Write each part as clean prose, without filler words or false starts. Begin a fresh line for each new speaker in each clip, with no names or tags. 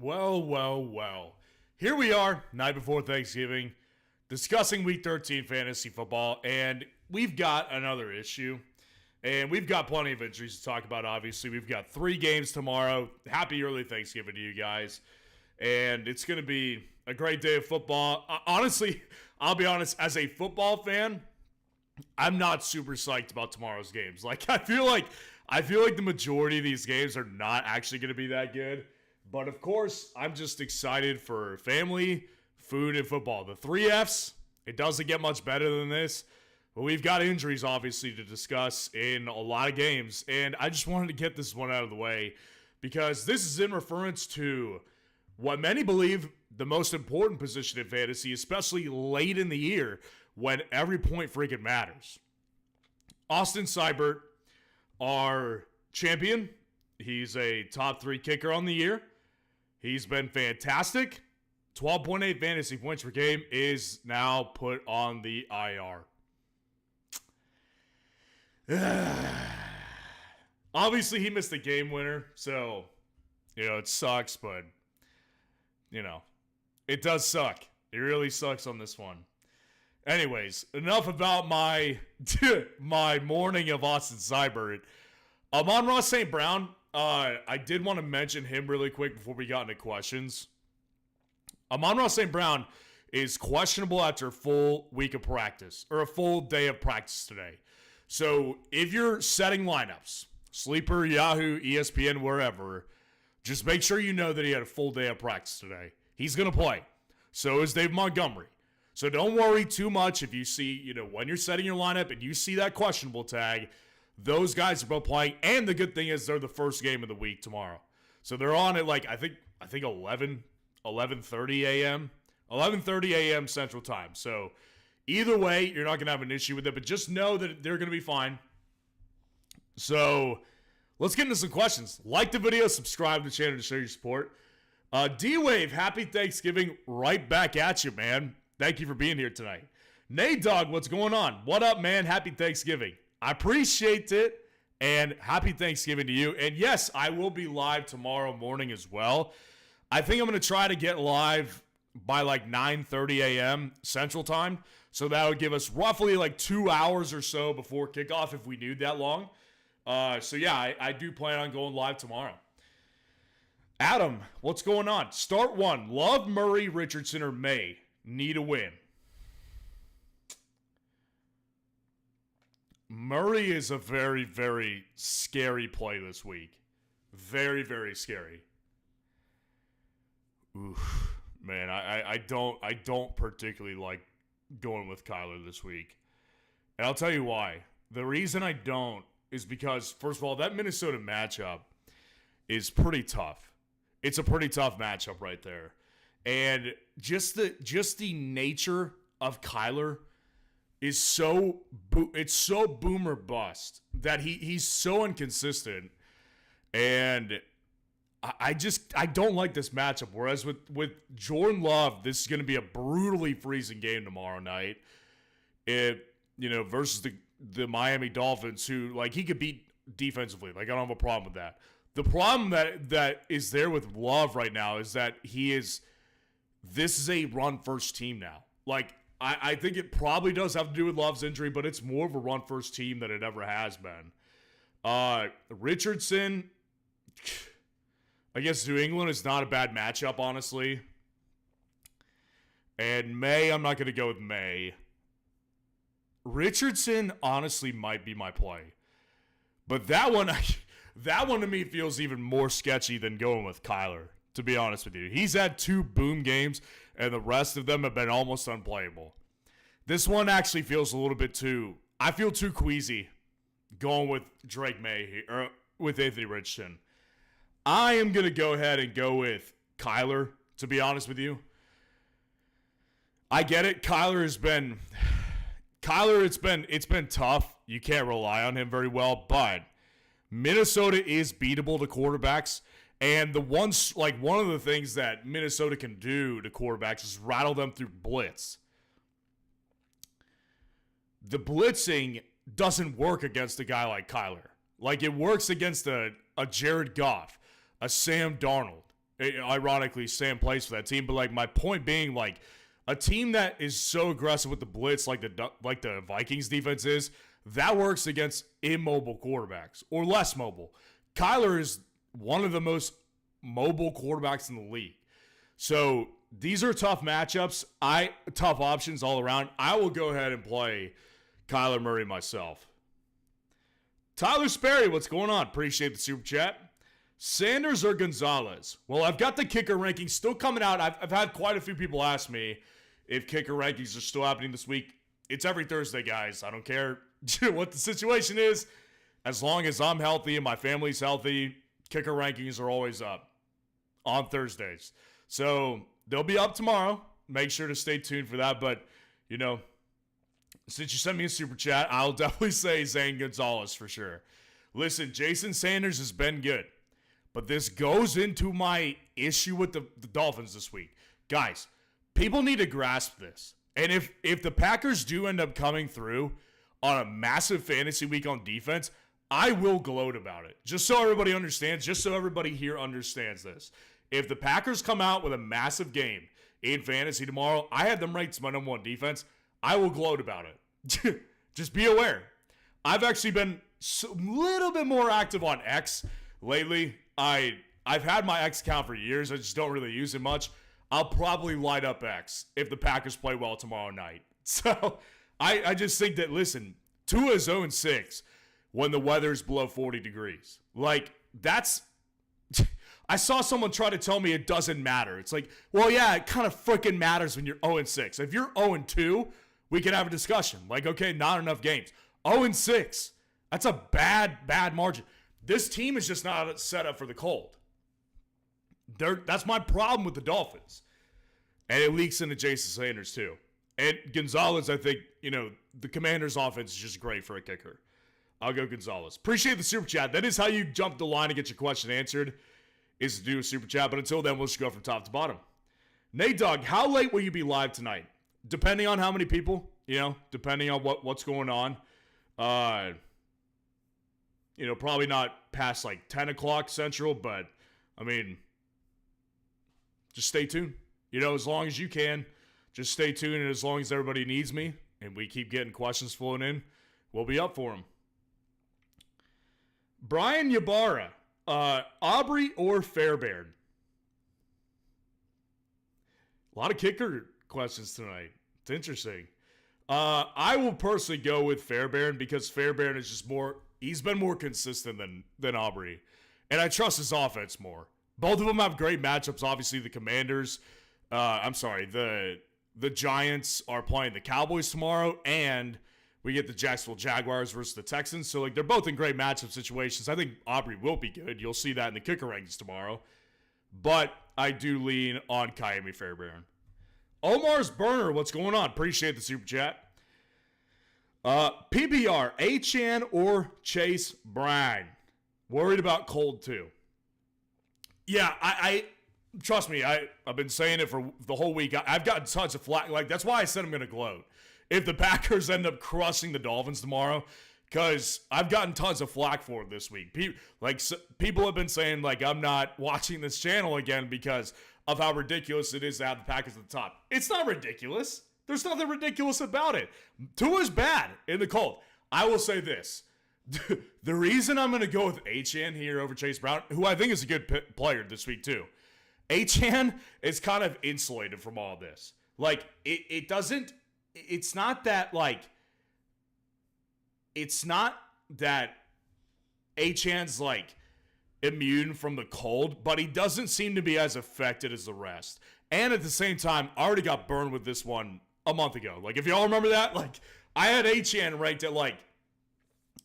Well. Here we are, night before Thanksgiving, discussing Week 13 fantasy football, and we've got another issue. And we've got plenty of injuries to talk about, obviously. We've got 3 games tomorrow. Happy early Thanksgiving to you guys. And it's going to be a great day of football. Honestly, I'll be honest, as a football fan, I'm not super psyched about tomorrow's games. I feel like the majority of these games are not actually going to be that good. But of course, I'm just excited for family, food, and football. The 3 Fs, it doesn't get much better than this. But we've got injuries, obviously, to discuss in a lot of games. And I just wanted to get this one out of the way because this is in reference to what many believe the most important position in fantasy, especially late in the year when every point freaking matters. Austin Seibert, our champion. He's a top 3 kicker on the year. He's been fantastic. 12.8 fantasy points per game is now put on the IR. Obviously, he missed the game winner, so, it sucks, but, it does suck. It really sucks on this one. Anyways, enough about my morning of Austin Seibert. Amon Ra St. Brown, I did want to mention him really quick before we got into questions. Amon Ra St. Brown is questionable after a full week of practice, or a full day of practice today. So if you're setting lineups, Sleeper, Yahoo, ESPN, wherever, just make sure you know that he had a full day of practice today. He's going to play. So is Dave Montgomery. So don't worry too much if you see, when you're setting your lineup and you see that questionable tag, those guys are both playing. And the good thing is they're the first game of the week tomorrow. So they're on at I think 11:30 a.m. 11:30 a.m. Central Time. So either way, you're not going to have an issue with it, but just know that they're going to be fine. So let's get into some questions. Like the video, subscribe to the channel to show your support. D-Wave, happy Thanksgiving right back at you, man. Thank you for being here tonight. Nate Dog, what's going on? What up, man? Happy Thanksgiving. I appreciate it, and happy Thanksgiving to you. And yes, I will be live tomorrow morning as well. I think I'm going to try to get live by 9:30 a.m. Central Time. So that would give us roughly 2 hours or so before kickoff if we need that long. So yeah, I do plan on going live tomorrow. Adam, what's going on? Start 1. Love, Murray, Richardson, or May. Need a win. Murray is a very, very scary play this week. Very, very scary. Oof. Man, I don't particularly like going with Kyler this week. And I'll tell you why. The reason I don't is because, first of all, that Minnesota matchup is pretty tough. It's a pretty tough matchup right there. And just the nature of Kyler is so boom or bust that he's so inconsistent. And I don't like this matchup. Whereas with Jordan Love, this is going to be a brutally freezing game tomorrow night. Versus the Miami Dolphins, who he could beat defensively. I don't have a problem with that. The problem that is there with Love right now is that this is a run first team now. I think it probably does have to do with Love's injury, but it's more of a run first team than it ever has been. Richardson, I guess New England is not a bad matchup, honestly. And May, I'm not going to go with May. Richardson, honestly, might be my play. But that one to me feels even more sketchy than going with Kyler, to be honest with you. He's had 2 boom games, and the rest of them have been almost unplayable. This one actually feels a little bit I feel too queasy going with Drake May here, or with Anthony Richardson. I am going to go ahead and go with Kyler, to be honest with you. I get it. It's been tough. You can't rely on him very well, but Minnesota is beatable to quarterbacks. And one of the things that Minnesota can do to quarterbacks is rattle them through blitz. The blitzing doesn't work against a guy like Kyler. It works against a Jared Goff, a Sam Darnold, ironically, Sam plays for that team. But, like, my point being, like, a team that is so aggressive with the blitz like the Vikings defense is, that works against immobile quarterbacks or less mobile. Kyler is one of the most mobile quarterbacks in the league. So these are tough matchups. Tough options all around. I will go ahead and play Kyler Murray myself. Tyler Sperry, what's going on? Appreciate the super chat. Sanders or Gonzalez? Well, I've got the kicker rankings still coming out. I've had quite a few people ask me if kicker rankings are still happening this week. It's every Thursday, guys. I don't care what the situation is. As long as I'm healthy and my family's healthy, kicker rankings are always up on Thursdays. So they'll be up tomorrow. Make sure to stay tuned for that. But, you know, since you sent me a super chat, I'll definitely say Zane Gonzalez for sure. Listen, Jason Sanders has been good. But this goes into my issue with the Dolphins this week. Guys, people need to grasp this. And if the Packers do end up coming through on a massive fantasy week on defense, I will gloat about it. Just so everybody understands, just so everybody here understands this. If the Packers come out with a massive game in fantasy tomorrow, I had them ranked as my number one defense, I will gloat about it. Just be aware. I've actually been a little bit more active on X lately. I've had my X account for years. I just don't really use it much. I'll probably light up X if the Packers play well tomorrow night. So I just think that, listen, Tua is 0-6 when the weather's below 40 degrees. Like, that's... I saw someone try to tell me it doesn't matter. It's like, well, yeah, it kind of freaking matters when you're 0-6. If you're 0-2, we can have a discussion. Like, okay, not enough games. 0-6, that's a bad margin. This team is just not set up for the cold. That's my problem with the Dolphins. And it leaks into Jason Sanders, too. And Gonzalez, I think, you know, the Commanders' offense is just great for a kicker. I'll go Gonzalez. Appreciate the super chat. That is how you jump the line and get your question answered, is to do a super chat. But until then, we'll just go from top to bottom. Nate Dogg, how late will you be live tonight? Depending on how many people, you know, depending on what's going on. You know, probably not past like 10 o'clock Central, but, I mean, just stay tuned. You know, as long as you can, just stay tuned. And as long as everybody needs me and we keep getting questions flowing in, we'll be up for them. Brian Ybarra, Aubrey or Fairbairn? A lot of kicker questions tonight. It's interesting. I will personally go with Fairbairn because Fairbairn is just more, he's been more consistent than Aubrey. And I trust his offense more. Both of them have great matchups. Obviously, the Commanders, the Giants are playing the Cowboys tomorrow, and we get the Jacksonville Jaguars versus the Texans. So, like, they're both in great matchup situations. I think Aubrey will be good. You'll see that in the kicker rankings tomorrow. But I do lean on Kayemi Fairbairn. Omar's Burner, what's going on? Appreciate the super chat. PBR, Achane or Chase Brown? Worried about cold, too. Yeah, I trust me, I've been saying it for the whole week. I've gotten tons of flack. Like, that's why I said I'm going to gloat if the Packers end up crushing the Dolphins tomorrow, because I've gotten tons of flack for it this week. People have been saying, like, I'm not watching this channel again because of how ridiculous it is to have the Packers at the top. It's not ridiculous. There's nothing ridiculous about it. Tua's bad in the cold. I will say this. The reason I'm going to go with Achane here over Chase Brown, who I think is a good player this week too, Achane is kind of insulated from all this. Like, it's not that Achane's like immune from the cold, but he doesn't seem to be as affected as the rest. And at the same time, I already got burned with this one a month ago. Like, if y'all remember that, like, I had Achane ranked at like,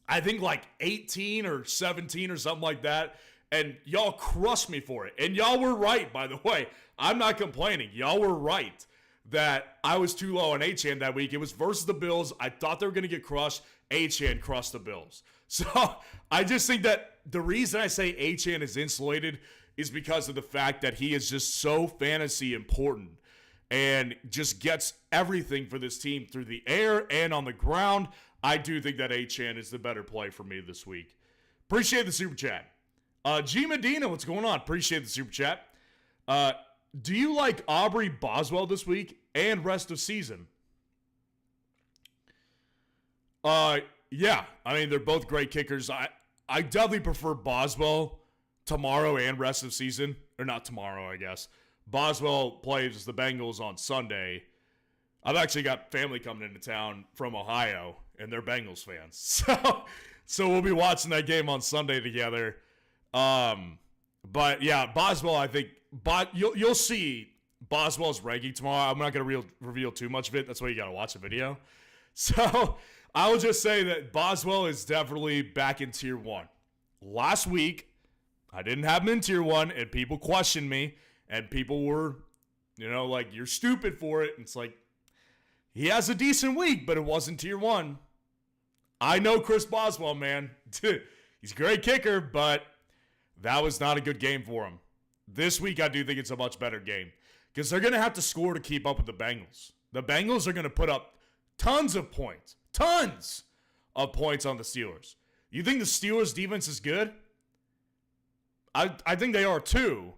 I think like 18 or 17 or something like that. And y'all crushed me for it. And y'all were right, by the way. I'm not complaining. Y'all were right that I was too low on Achane that week. It was versus the Bills. I thought they were going to get crushed. Achane crushed the Bills. So I just think that the reason I say Achane is insulated is because of the fact that he is just so fantasy important and just gets everything for this team through the air and on the ground. I do think that Achane is the better play for me this week. Appreciate the super chat. G Medina, what's going on? Appreciate the super chat. Do you like Aubrey Boswell this week and rest of season? Yeah. I mean, they're both great kickers. I definitely prefer Boswell tomorrow and rest of season. Or not tomorrow, I guess. Boswell plays the Bengals on Sunday. I've actually got family coming into town from Ohio, and they're Bengals fans. So we'll be watching that game on Sunday together. But yeah, Boswell, I think, you'll see Boswell's ranking tomorrow. I'm not going to reveal too much of it. That's why you got to watch the video. So I will just say that Boswell is definitely back in tier 1. Last week, I didn't have him in tier 1, and people questioned me, and people were, like, you're stupid for it. And it's like, he has a decent week, but it wasn't tier 1. I know Chris Boswell, man. He's a great kicker, but that was not a good game for him. This week, I do think it's a much better game because they're going to have to score to keep up with the Bengals. The Bengals are going to put up tons of points on the Steelers. You think the Steelers' defense is good? I think they are too,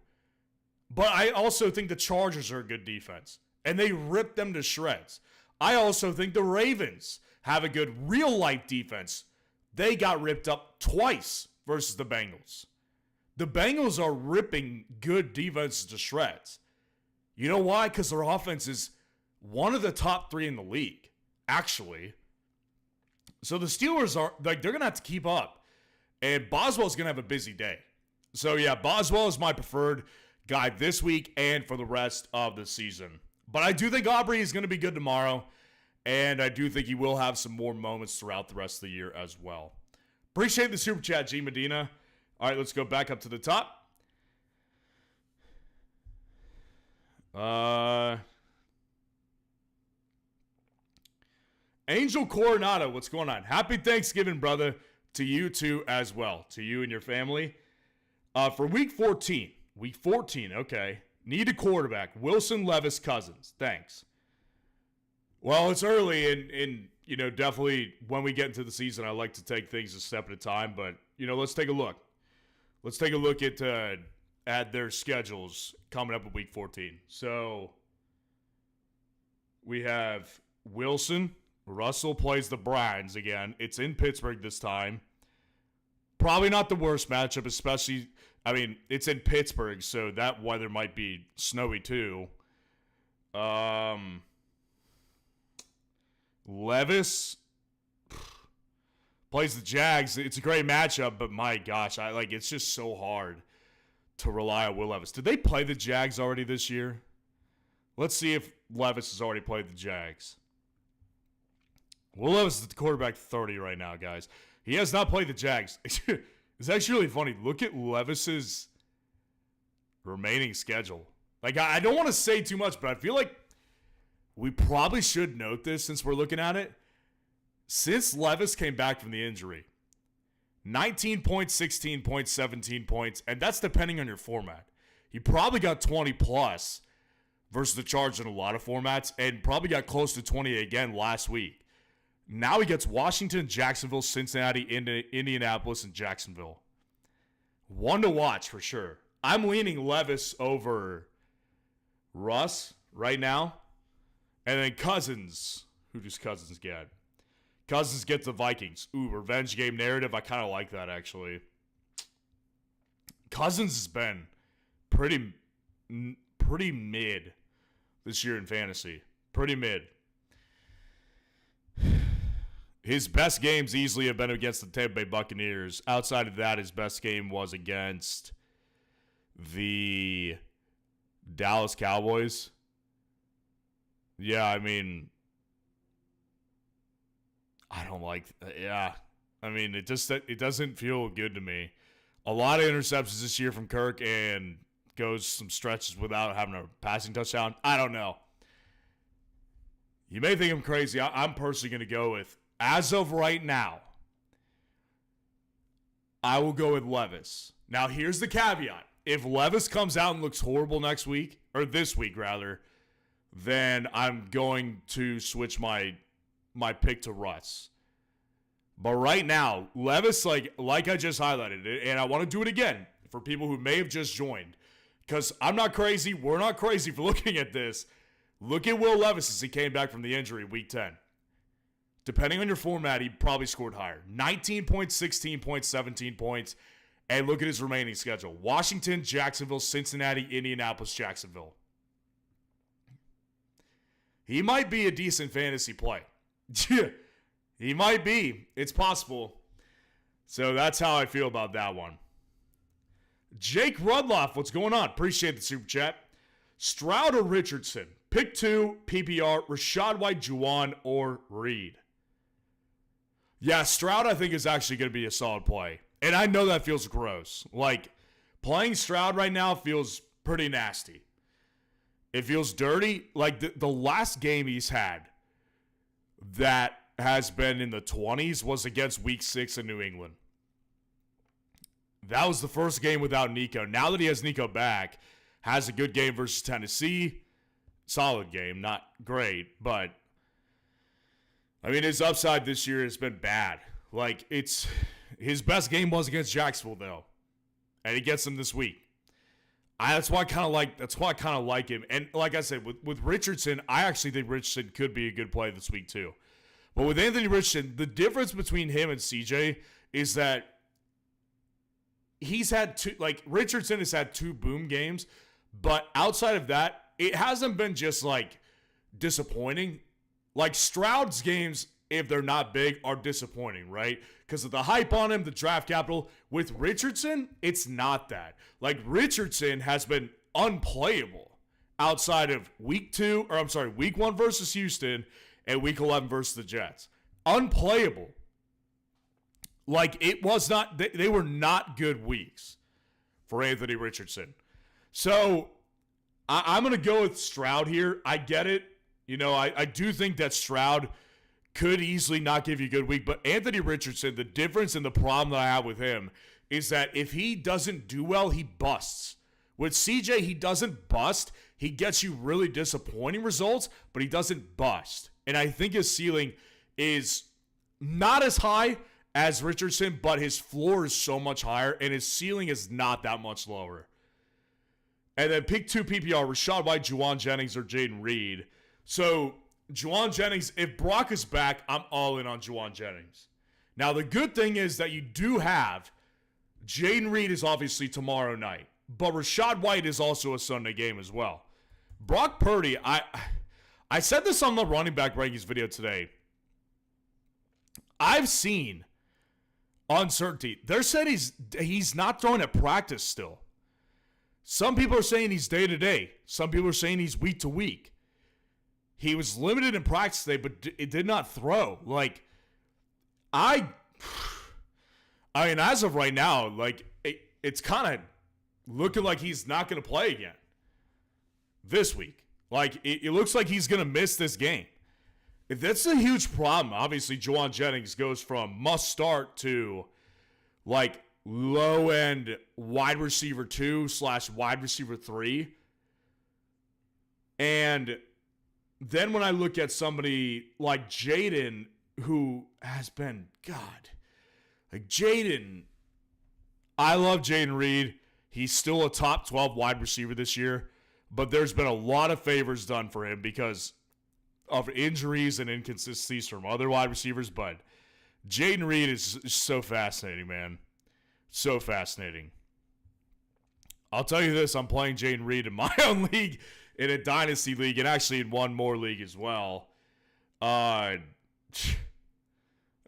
but I also think the Chargers are a good defense, and they ripped them to shreds. I also think the Ravens have a good real-life defense. They got ripped up twice versus the Bengals. The Bengals are ripping good defenses to shreds. You know why? Because their offense is one of the top 3 in the league, actually. So the Steelers are, they're going to have to keep up. And Boswell's going to have a busy day. So yeah, Boswell is my preferred guy this week and for the rest of the season. But I do think Aubrey is going to be good tomorrow. And I do think he will have some more moments throughout the rest of the year as well. Appreciate the super chat, G Medina. All right, let's go back up to the top. Angel Coronado, what's going on? Happy Thanksgiving, brother, to you too as well, to you and your family. For week 14, okay. Need a quarterback. Wilson, Levis, Cousins. Thanks. Well, it's early, and definitely when we get into the season, I like to take things a step at a time. But, let's take a look. Let's take a look at their schedules coming up in week 14. So we have Wilson. Russell plays the Browns again. It's in Pittsburgh this time. Probably not the worst matchup, especially, it's in Pittsburgh, so that weather might be snowy too. Levis plays the Jags. It's a great matchup, but my gosh, it's just so hard to rely on Will Levis. Did they play the Jags already this year? Let's see if Levis has already played the Jags. Will Levis is the quarterback 30 right now, guys. He has not played the Jags. It's actually really funny. Look at Levis's remaining schedule. I don't want to say too much, but I feel like we probably should note this since we're looking at it. Since Levis came back from the injury, 19 points, 16 points, 17 points, and that's depending on your format. He probably got 20 plus versus the Chargers in a lot of formats, and probably got close to 20 again last week. Now he gets Washington, Jacksonville, Cincinnati, Indianapolis, and Jacksonville. One to watch for sure. I'm leaning Levis over Russ right now. And then Cousins. Who does Cousins get? Cousins gets the Vikings. Ooh, revenge game narrative. I kind of like that, actually. Cousins has been pretty mid this year in fantasy. Pretty mid. His best games easily have been against the Tampa Bay Buccaneers. Outside of that, his best game was against the Dallas Cowboys. Yeah, I don't like. Yeah, it doesn't feel good to me. A lot of interceptions this year from Kirk, and goes some stretches without having a passing touchdown. I don't know. You may think I'm crazy. I'm personally going to go with, as of right now, I will go with Levis. Now, here's the caveat. If Levis comes out and looks horrible next week, or this week rather, then I'm going to switch my pick to Russ. But right now, Levis, like I just highlighted it, and I want to do it again for people who may have just joined. because I'm not crazy. We're not crazy for looking at this. Look at Will Levis as he came back from the injury week 10. Depending on your format, he probably scored higher. 19 points, 16 points, 17 points. And look at his remaining schedule. Washington, Jacksonville, Cincinnati, Indianapolis, Jacksonville. He might be a decent fantasy play. He might be. It's possible. So that's how I feel about that one. Jake Rudloff, what's going on? Appreciate the super chat. Stroud or Richardson? Pick 2, PPR, Rachaad White, Juwan, or Reed. Yeah, Stroud I think is actually going to be a solid play. And I know that feels gross. Like, playing Stroud right now feels pretty nasty. It feels dirty. Like, the last game he's had that has been in the 20s was against Week 6 in New England. That was the first game without Nico. Now that he has Nico back, has a good game versus Tennessee. Solid game, not great, but I mean, his upside this year has been bad. Like, his best game was against Jacksonville, though, and he gets them this week. That's why I kind of like him. And like I said, with Richardson, I actually think Richardson could be a good play this week too. But with Anthony Richardson, the difference between him and CJ is that Richardson has had 2 boom games, but outside of that, it hasn't been just like disappointing. Like Stroud's games, if they're not big, are disappointing, right? Because of the hype on him, the draft capital. With Richardson, it's not that. Like Richardson has been unplayable outside of week 1 versus Houston and week 11 versus the Jets. Unplayable. Like it was not, they were not good weeks for Anthony Richardson. So I'm going to go with Stroud here. I get it. You know, I do think that Stroud could easily not give you a good week. But Anthony Richardson, the difference and the problem that I have with him is that if he doesn't do well, he busts. With CJ, he doesn't bust. He gets you really disappointing results, but he doesn't bust. And I think his ceiling is not as high as Richardson, but his floor is so much higher, and his ceiling is not that much lower. And then pick 2 PPR, Rachaad White, Juwan Jennings, or Jaden Reed. So, Juwan Jennings, if Brock is back, I'm all in on Juwan Jennings. Now, the good thing is that you do have Jaden Reed is obviously tomorrow night, but Rachaad White is also a Sunday game as well. Brock Purdy, I said this on the running back rankings video today. I've seen uncertainty. They're saying he's not throwing at practice still. Some people are saying he's day to day. Some people are saying he's week to week. He was limited in practice today, but it did not throw. Like, I mean, as of right now, like it's kind of looking like he's not going to play again this week. Like, it looks like he's going to miss this game. If that's a huge problem, obviously, Juwan Jennings goes from must start to like low end wide receiver 2/wide receiver 3. And then when I look at somebody like Jaden, who has been, Jaden, I love Jaden Reed. He's still a top 12 wide receiver this year, but there's been a lot of favors done for him because of injuries and inconsistencies from other wide receivers. But Jaden Reed is so fascinating, man. So fascinating. I'll tell you this, I'm playing Jaden Reed in my own league, in a dynasty league, and actually in one more league as well. I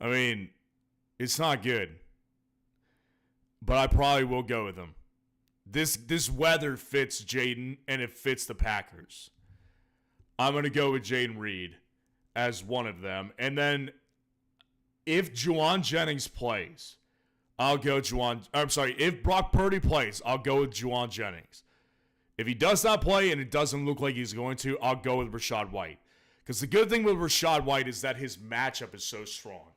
mean, it's not good, but I probably will go with him. This weather fits Jaden, and it fits the Packers. I'm going to go with Jaden Reed as one of them. And then if Juwan Jennings plays, I'll go if Brock Purdy plays, I'll go with Juwan Jennings. If he does not play and it doesn't look like he's going to, I'll go with Rachaad White. Because the good thing with Rachaad White is that his matchup is so strong.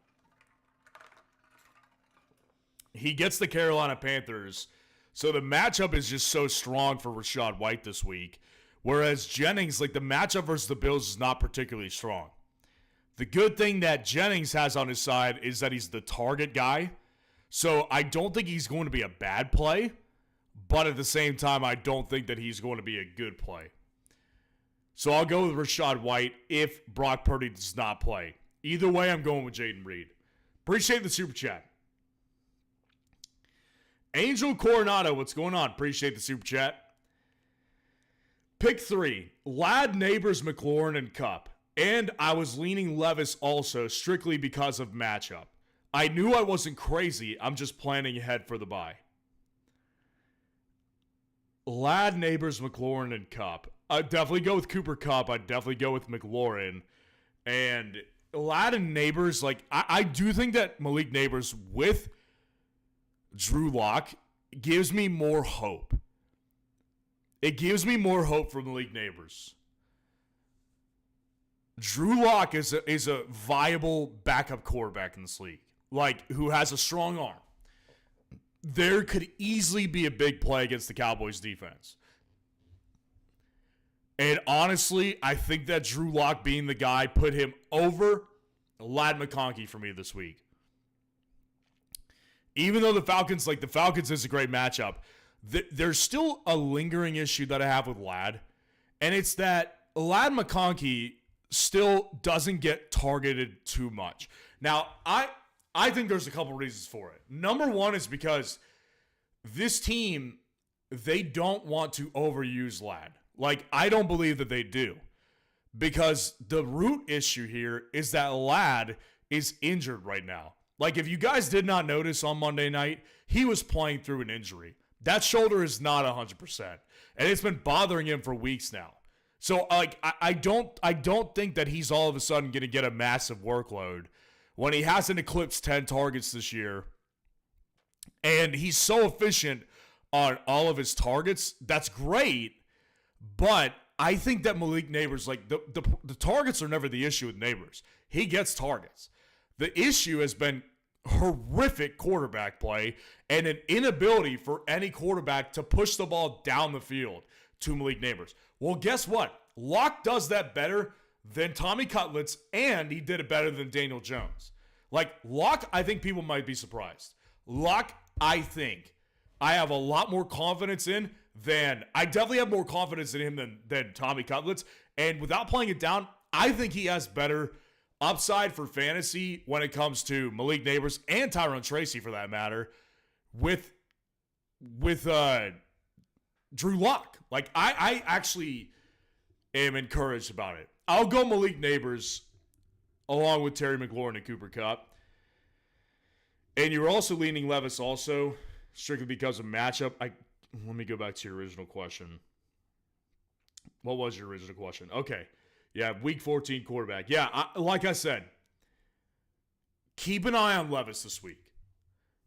He gets the Carolina Panthers, so the matchup is just so strong for Rachaad White this week. Whereas Jennings, like the matchup versus the Bills is not particularly strong. The good thing that Jennings has on his side is that he's the target guy. So I don't think he's going to be a bad play. but at the same time, I don't think that he's going to be a good play. So I'll go with Rachaad White if Brock Purdy does not play. Either way, I'm going with Jaden Reed. Appreciate the super chat. Angel Coronado, what's going on? Appreciate the super chat. Pick 3, Ladd, Neighbors, McLaurin, and Kupp. And I was leaning Levis also, strictly because of matchup. I knew I wasn't crazy. I'm just planning ahead for the bye. Ladd, Neighbors, McLaurin, and Kupp. I'd definitely go with Cooper Kupp. I'd definitely go with McLaurin. And Ladd and Neighbors, like, I do think that Malik Neighbors with Drew Lock gives me more hope. It gives me more hope for Malik Neighbors. Drew Lock is a viable backup quarterback in this league, like, who has a strong arm. There could easily be a big play against the Cowboys defense. And honestly, I think that Drew Lock being the guy put him over Ladd McConkey for me this week. Even though the Falcons is a great matchup, there's still a lingering issue that I have with Ladd. And it's that Ladd McConkey still doesn't get targeted too much. Now, I think there's a couple reasons for it. Number one is because this team, they don't want to overuse Ladd. Like, I don't believe that they do. Because the root issue here is that Ladd is injured right now. Like, if you guys did not notice on Monday night, he was playing through an injury. That shoulder is not 100%. And it's been bothering him for weeks now. So, like, I don't think that he's all of a sudden going to get a massive workload when he hasn't eclipsed 10 targets this year. And he's so efficient on all of his targets. That's great. But I think that Malik Neighbors, like, the targets are never the issue with Neighbors. He gets targets. The issue has been horrific quarterback play and an inability for any quarterback to push the ball down the field to Malik Neighbors. Well, guess what? Locke does that better than Tommy Cutlets, and he did it better than Daniel Jones. Like, Locke, I think people might be surprised. Locke, I think I have a lot more confidence in I definitely have more confidence in him than Tommy Cutlets. And without playing it down, I think he has better upside for fantasy when it comes to Malik Neighbors and Tyrone Tracy, for that matter, with Drew Lock. Like, I actually am encouraged about it. I'll go Malik Neighbors along with Terry McLaurin and Cooper Kupp. And you're also leaning Levis also, strictly because of matchup. Let me go back to your original question. What was your original question? Okay. Yeah, week 14 quarterback. Yeah, like I said, keep an eye on Levis this week.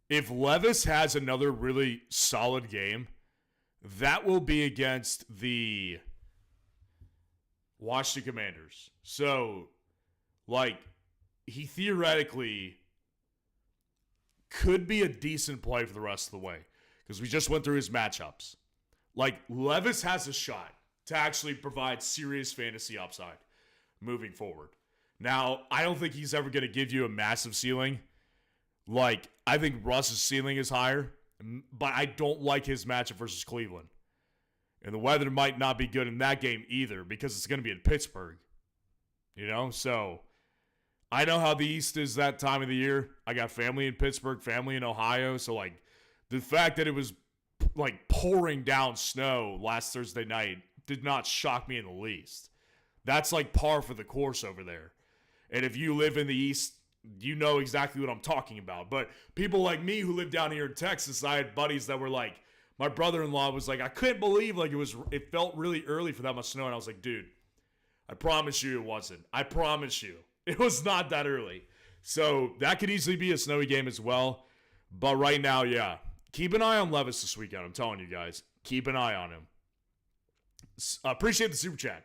If Levis has another really solid game, that will be against the Washington Commanders. So, like, he theoretically could be a decent play for the rest of the way because we just went through his matchups. Like, Levis has a shot to actually provide serious fantasy upside moving forward. Now, I don't think he's ever going to give you a massive ceiling. Like, I think Russ's ceiling is higher, but I don't like his matchup versus Cleveland. And the weather might not be good in that game either because it's going to be in Pittsburgh. You know, so I know how the East is that time of the year. I got family in Pittsburgh, family in Ohio. So, like, the fact that it was, like, pouring down snow last Thursday night did not shock me in the least. That's, like, par for the course over there. And if you live in the East, you know exactly what I'm talking about. But people like me who live down here in Texas, I had buddies that were like, my brother-in-law was like, I couldn't believe, like, it felt really early for that much snow. And I was like, dude, I promise you it wasn't. I promise you. It was not that early. So that could easily be a snowy game as well. But right now, yeah. Keep an eye on Levis this weekend. I'm telling you guys. Keep an eye on him. Appreciate the super chat.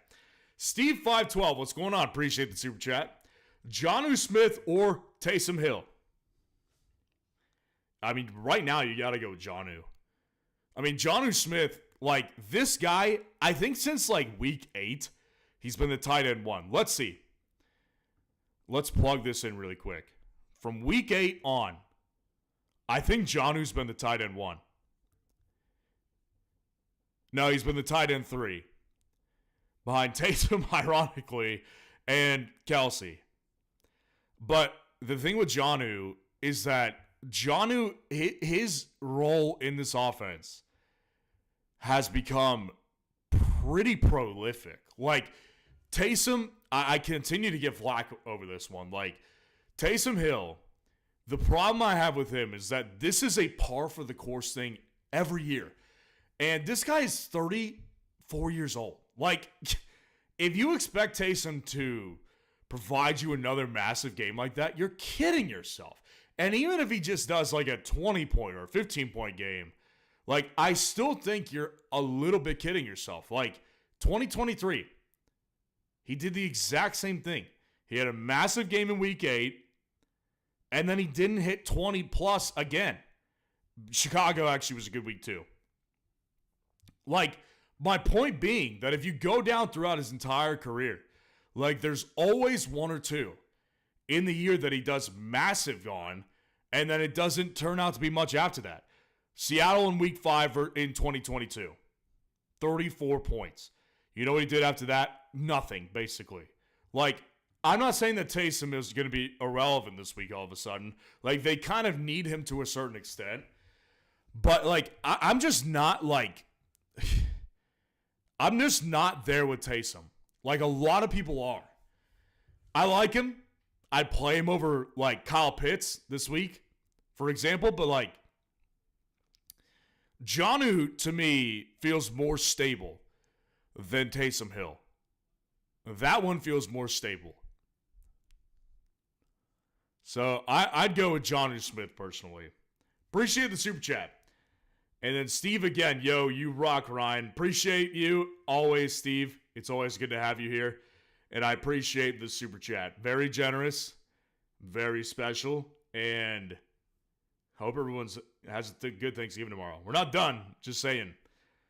Steve512, what's going on? Appreciate the super chat. Jonnu Smith or Taysom Hill? I mean, right now you got to go with Jonnu. I mean, Jonnu Smith, like, this guy, I think since, like, week 8, he's been the tight end 1. Let's see. Let's plug this in really quick. From week 8 on, I think Jonnu's been the tight end 1. No, he's been the tight end 3. Behind Taysom, ironically, and Kelsey. But the thing with Jonnu is that Jonnu, his role in this offense has become pretty prolific. Like, Taysom, I continue to get flack over this one. Like, Taysom Hill, the problem I have with him is that this is a par for the course thing every year. And this guy is 34 years old. Like, if you expect Taysom to provide you another massive game like that, you're kidding yourself. And even if he just does like a 20-point or 15-point game, like, I still think you're a little bit kidding yourself. Like, 2023, he did the exact same thing. He had a massive game in week 8, and then he didn't hit 20 plus again. Chicago actually was a good week too. Like, my point being that if you go down throughout his entire career, like, there's always one or two in the year that he does massive on, and then it doesn't turn out to be much after that. Seattle in week 5 in 2022, 34 points. You know what he did after that? Nothing, basically. Like, I'm not saying that Taysom is going to be irrelevant this week all of a sudden. Like, they kind of need him to a certain extent. But, like, I'm just not, like, I'm just not there with Taysom. Like, a lot of people are. I like him. I'd play him over, like, Kyle Pitts this week, for example. But, like, Jonnu, to me, feels more stable than Taysom Hill. That one feels more stable. So, I'd go with Jonnu Smith, personally. Appreciate the super chat. And then Steve again, yo, you rock, Ryan. Appreciate you always, Steve. It's always good to have you here. And I appreciate the super chat. Very generous, very special, and hope everyone has a good Thanksgiving tomorrow. We're not done, just saying.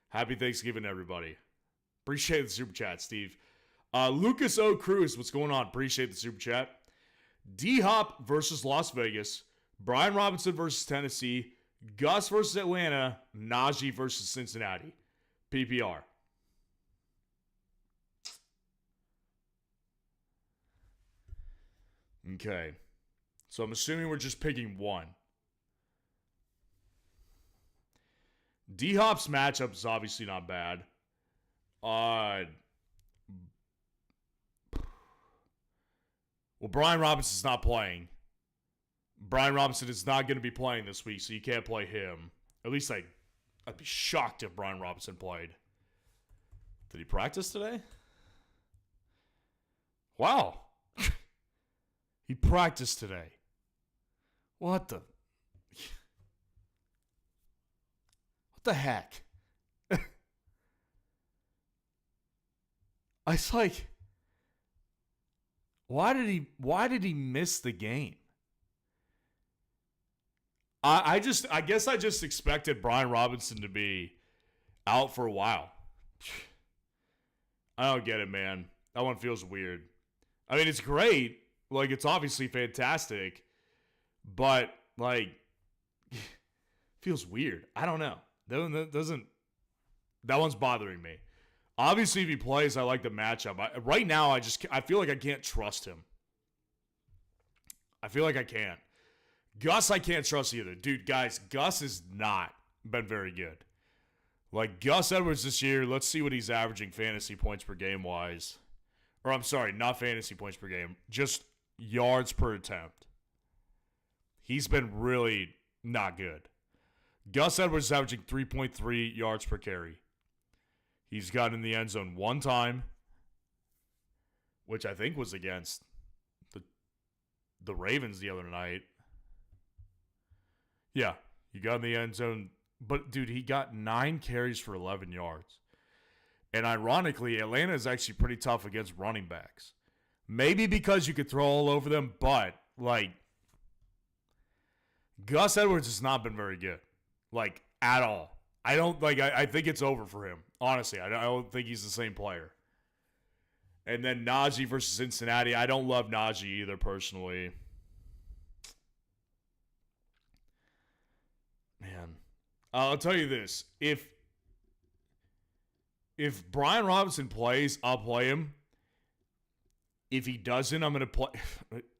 Happy Thanksgiving, everybody. Appreciate the super chat, Steve. Lucas O. Cruz, what's going on? Appreciate the super chat. D-Hop versus Las Vegas. Brian Robinson versus Tennessee. Gus versus Atlanta. Najee versus Cincinnati. PPR. Okay. So I'm assuming we're just picking one. D-Hop's matchup is obviously not bad. Well, Brian Robinson's not playing. Brian Robinson is not going to be playing this week, so you can't play him. At least I'd be shocked if Brian Robinson played. Did he practice today? Wow. He practiced today. What the heck? I was like, why did he miss the game? I guess I just expected Brian Robinson to be out for a while. I don't get it, man. That one feels weird. I mean, it's great. Like, it's obviously fantastic. But, like, feels weird. I don't know. That one's bothering me. Obviously, if he plays, I like the matchup. Right now, I feel like I can't trust him. I feel like I can't. Gus, I can't trust either. Dude, guys, Gus has not been very good. Like, Gus Edwards this year, let's see what he's averaging fantasy points per game wise. Or, I'm sorry, not fantasy points per game. Just yards per attempt. He's been really not good. Gus Edwards is averaging 3.3 yards per carry. He's gotten in the end zone one time, which I think was against the Ravens the other night. Yeah, he got in the end zone. But, dude, he got 9 carries for 11 yards. And ironically, Atlanta is actually pretty tough against running backs. Maybe because you could throw all over them, but, like, Gus Edwards has not been very good. Like, at all. I think it's over for him. Honestly, I don't think he's the same player. And then Najee versus Cincinnati. I don't love Najee either, personally. Man. I'll tell you this. If if Brian Robinson plays, I'll play him. If he doesn't, I'm going to play.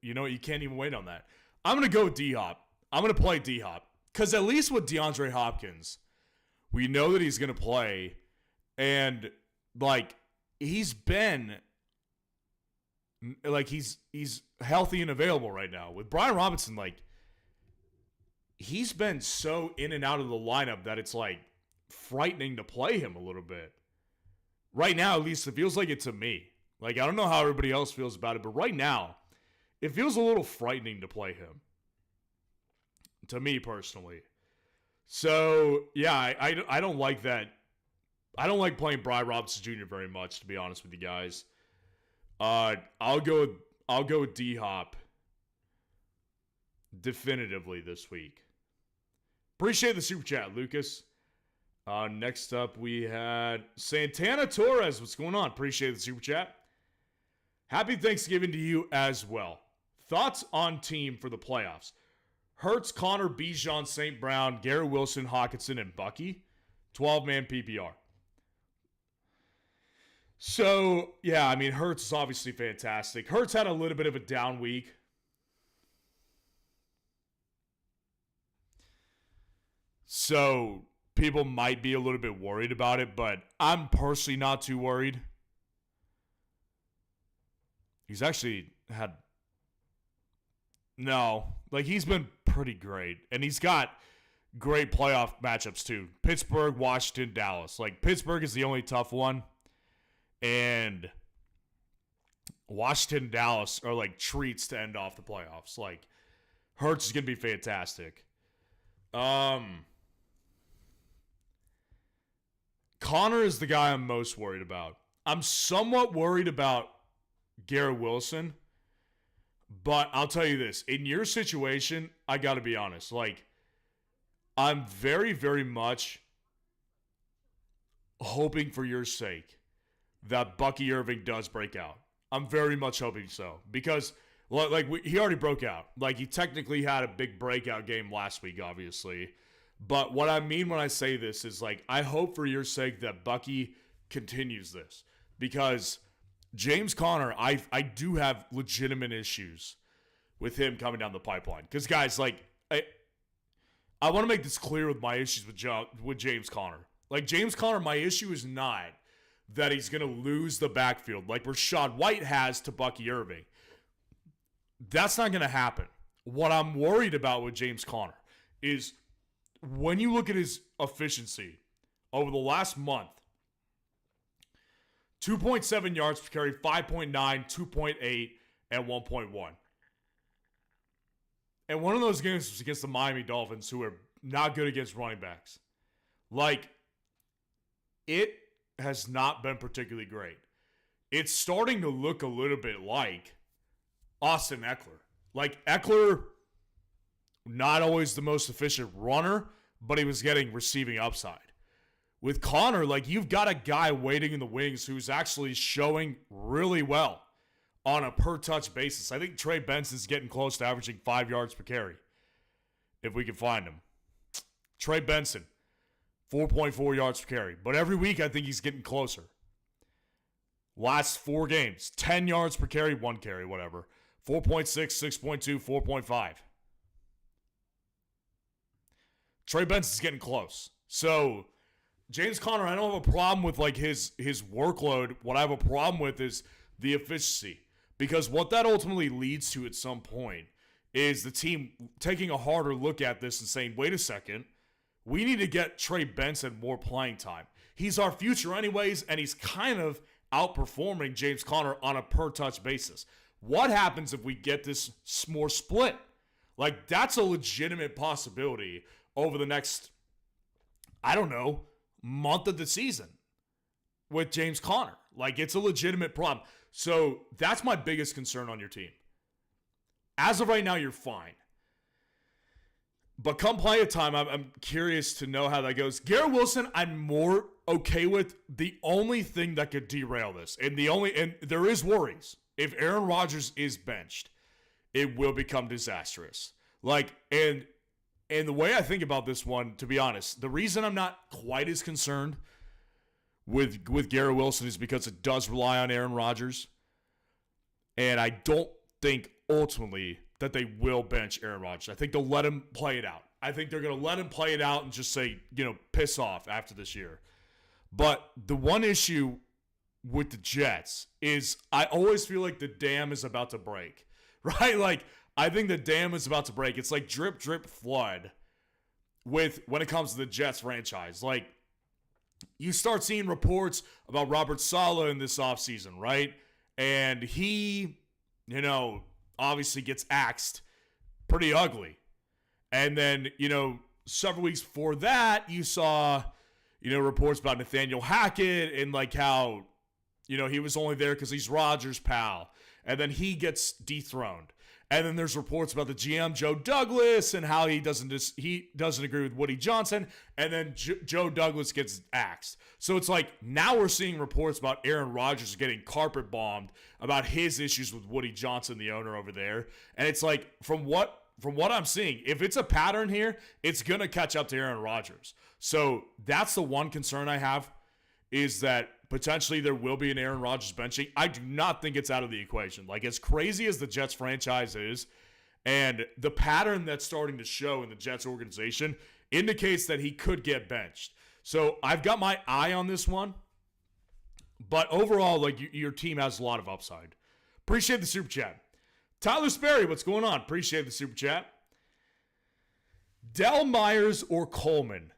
You know, you can't even wait on that. I'm going to go D-Hop. I'm going to play D-Hop. Because at least with DeAndre Hopkins, we know that he's going to play. And, like, he's been, like, he's healthy and available right now. With Brian Robinson, like, he's been so in and out of the lineup that it's, like, frightening to play him a little bit. Right now, at least, it feels like it to me. Like, I don't know how everybody else feels about it, but right now, it feels a little frightening to play him. To me, personally. So, yeah, I don't like that. I don't like playing Brian Robinson Jr. very much, to be honest with you guys. I'll go with D-Hop definitively this week. Appreciate the super chat, Lucas. Next up, we had Santana Torres. What's going on? Appreciate the super chat. Happy Thanksgiving to you as well. Thoughts on team for the playoffs? Hurts, Connor, Bijan, St. Brown, Garrett Wilson, Hawkinson, and Bucky. 12-man PPR. So, yeah, I mean, Hurts is obviously fantastic. Hurts had a little bit of a down week. So, people might be a little bit worried about it, but I'm personally not too worried. He's actually had... No, like, he's been pretty great. And he's got great playoff matchups, too. Pittsburgh, Washington, Dallas. Like, Pittsburgh is the only tough one. And Washington, Dallas are, like, treats to end off the playoffs. Like, Hurts is going to be fantastic. Connor is the guy I'm most worried about. I'm somewhat worried about Garrett Wilson. But I'll tell you this. In your situation, I got to be honest. Like, I'm very, very much hoping for your sake that Bucky Irving does break out. I'm very much hoping so. Because, like, he already broke out. Like, he technically had a big breakout game last week, obviously. But what I mean when I say this is, like, I hope for your sake that Bucky continues this. Because James Conner, I do have legitimate issues with him coming down the pipeline. Because, guys, like, I want to make this clear with my issues with James Conner. Like, James Conner, my issue is not that he's going to lose the backfield like Rachaad White has to Bucky Irving. That's not going to happen. What I'm worried about with James Conner is when you look at his efficiency over the last month, 2.7 yards per carry, 5.9, 2.8, and 1.1. And one of those games was against the Miami Dolphins, who are not good against running backs. Like, it has not been particularly great. It's starting to look a little bit like Austin Eckler. Like, Eckler, not always the most efficient runner, but he was getting receiving upside. With Connor, like, you've got a guy waiting in the wings who's actually showing really well on a per-touch basis. I think Trey Benson's getting close to averaging 5 yards per carry, if we can find him. Trey Benson, 4.4 yards per carry. But every week, I think he's getting closer. Last 4 games, 10 yards per carry, 1 carry, whatever. 4.6, 6.2, 4.5. Trey Benson's getting close. So, James Conner, I don't have a problem with, like, his workload. What I have a problem with is the efficiency. Because what that ultimately leads to at some point is the team taking a harder look at this and saying, wait a second, we need to get Trey Benson more playing time. He's our future anyways, and he's kind of outperforming James Conner on a per-touch basis. What happens if we get this more split? Like, that's a legitimate possibility over the next, I don't know, month of the season with James Conner. Like, it's a legitimate problem. So that's my biggest concern on your team. As of right now, you're fine. But come play time, I'm curious to know how that goes. Garrett Wilson, I'm more okay with. The only thing that could derail this, and there is worries. If Aaron Rodgers is benched, it will become disastrous. Like, and the way I think about this one, to be honest, the reason I'm not quite as concerned with Garrett Wilson is because it does rely on Aaron Rodgers. And I don't think ultimately that they will bench Aaron Rodgers. I think they'll let him play it out. I think they're going to let him play it out and just say, piss off after this year. But the one issue with the Jets is I always feel like the dam is about to break, right? Like, I think the dam is about to break. It's like drip, drip, flood when it comes to the Jets franchise. Like, you start seeing reports about Robert Saleh in this offseason, right? And he, obviously gets axed pretty ugly. And then, several weeks before that, you saw, reports about Nathaniel Hackett and like how, he was only there because he's Rodgers' pal. And then he gets dethroned. And then there's reports about the GM, Joe Douglas, and how he doesn't agree with Woody Johnson. And then Joe Douglas gets axed. So it's like now we're seeing reports about Aaron Rodgers getting carpet bombed about his issues with Woody Johnson, the owner over there. And it's like from what I'm seeing, if it's a pattern here, it's going to catch up to Aaron Rodgers. So that's the one concern I have, is that potentially there will be an Aaron Rodgers benching. I do not think it's out of the equation. Like, as crazy as the Jets franchise is, and the pattern that's starting to show in the Jets organization indicates that he could get benched. So I've got my eye on this one. But overall, like, your team has a lot of upside. Appreciate the super chat. Tyler Sperry, what's going on? Appreciate the super chat. Del Myers or Coleman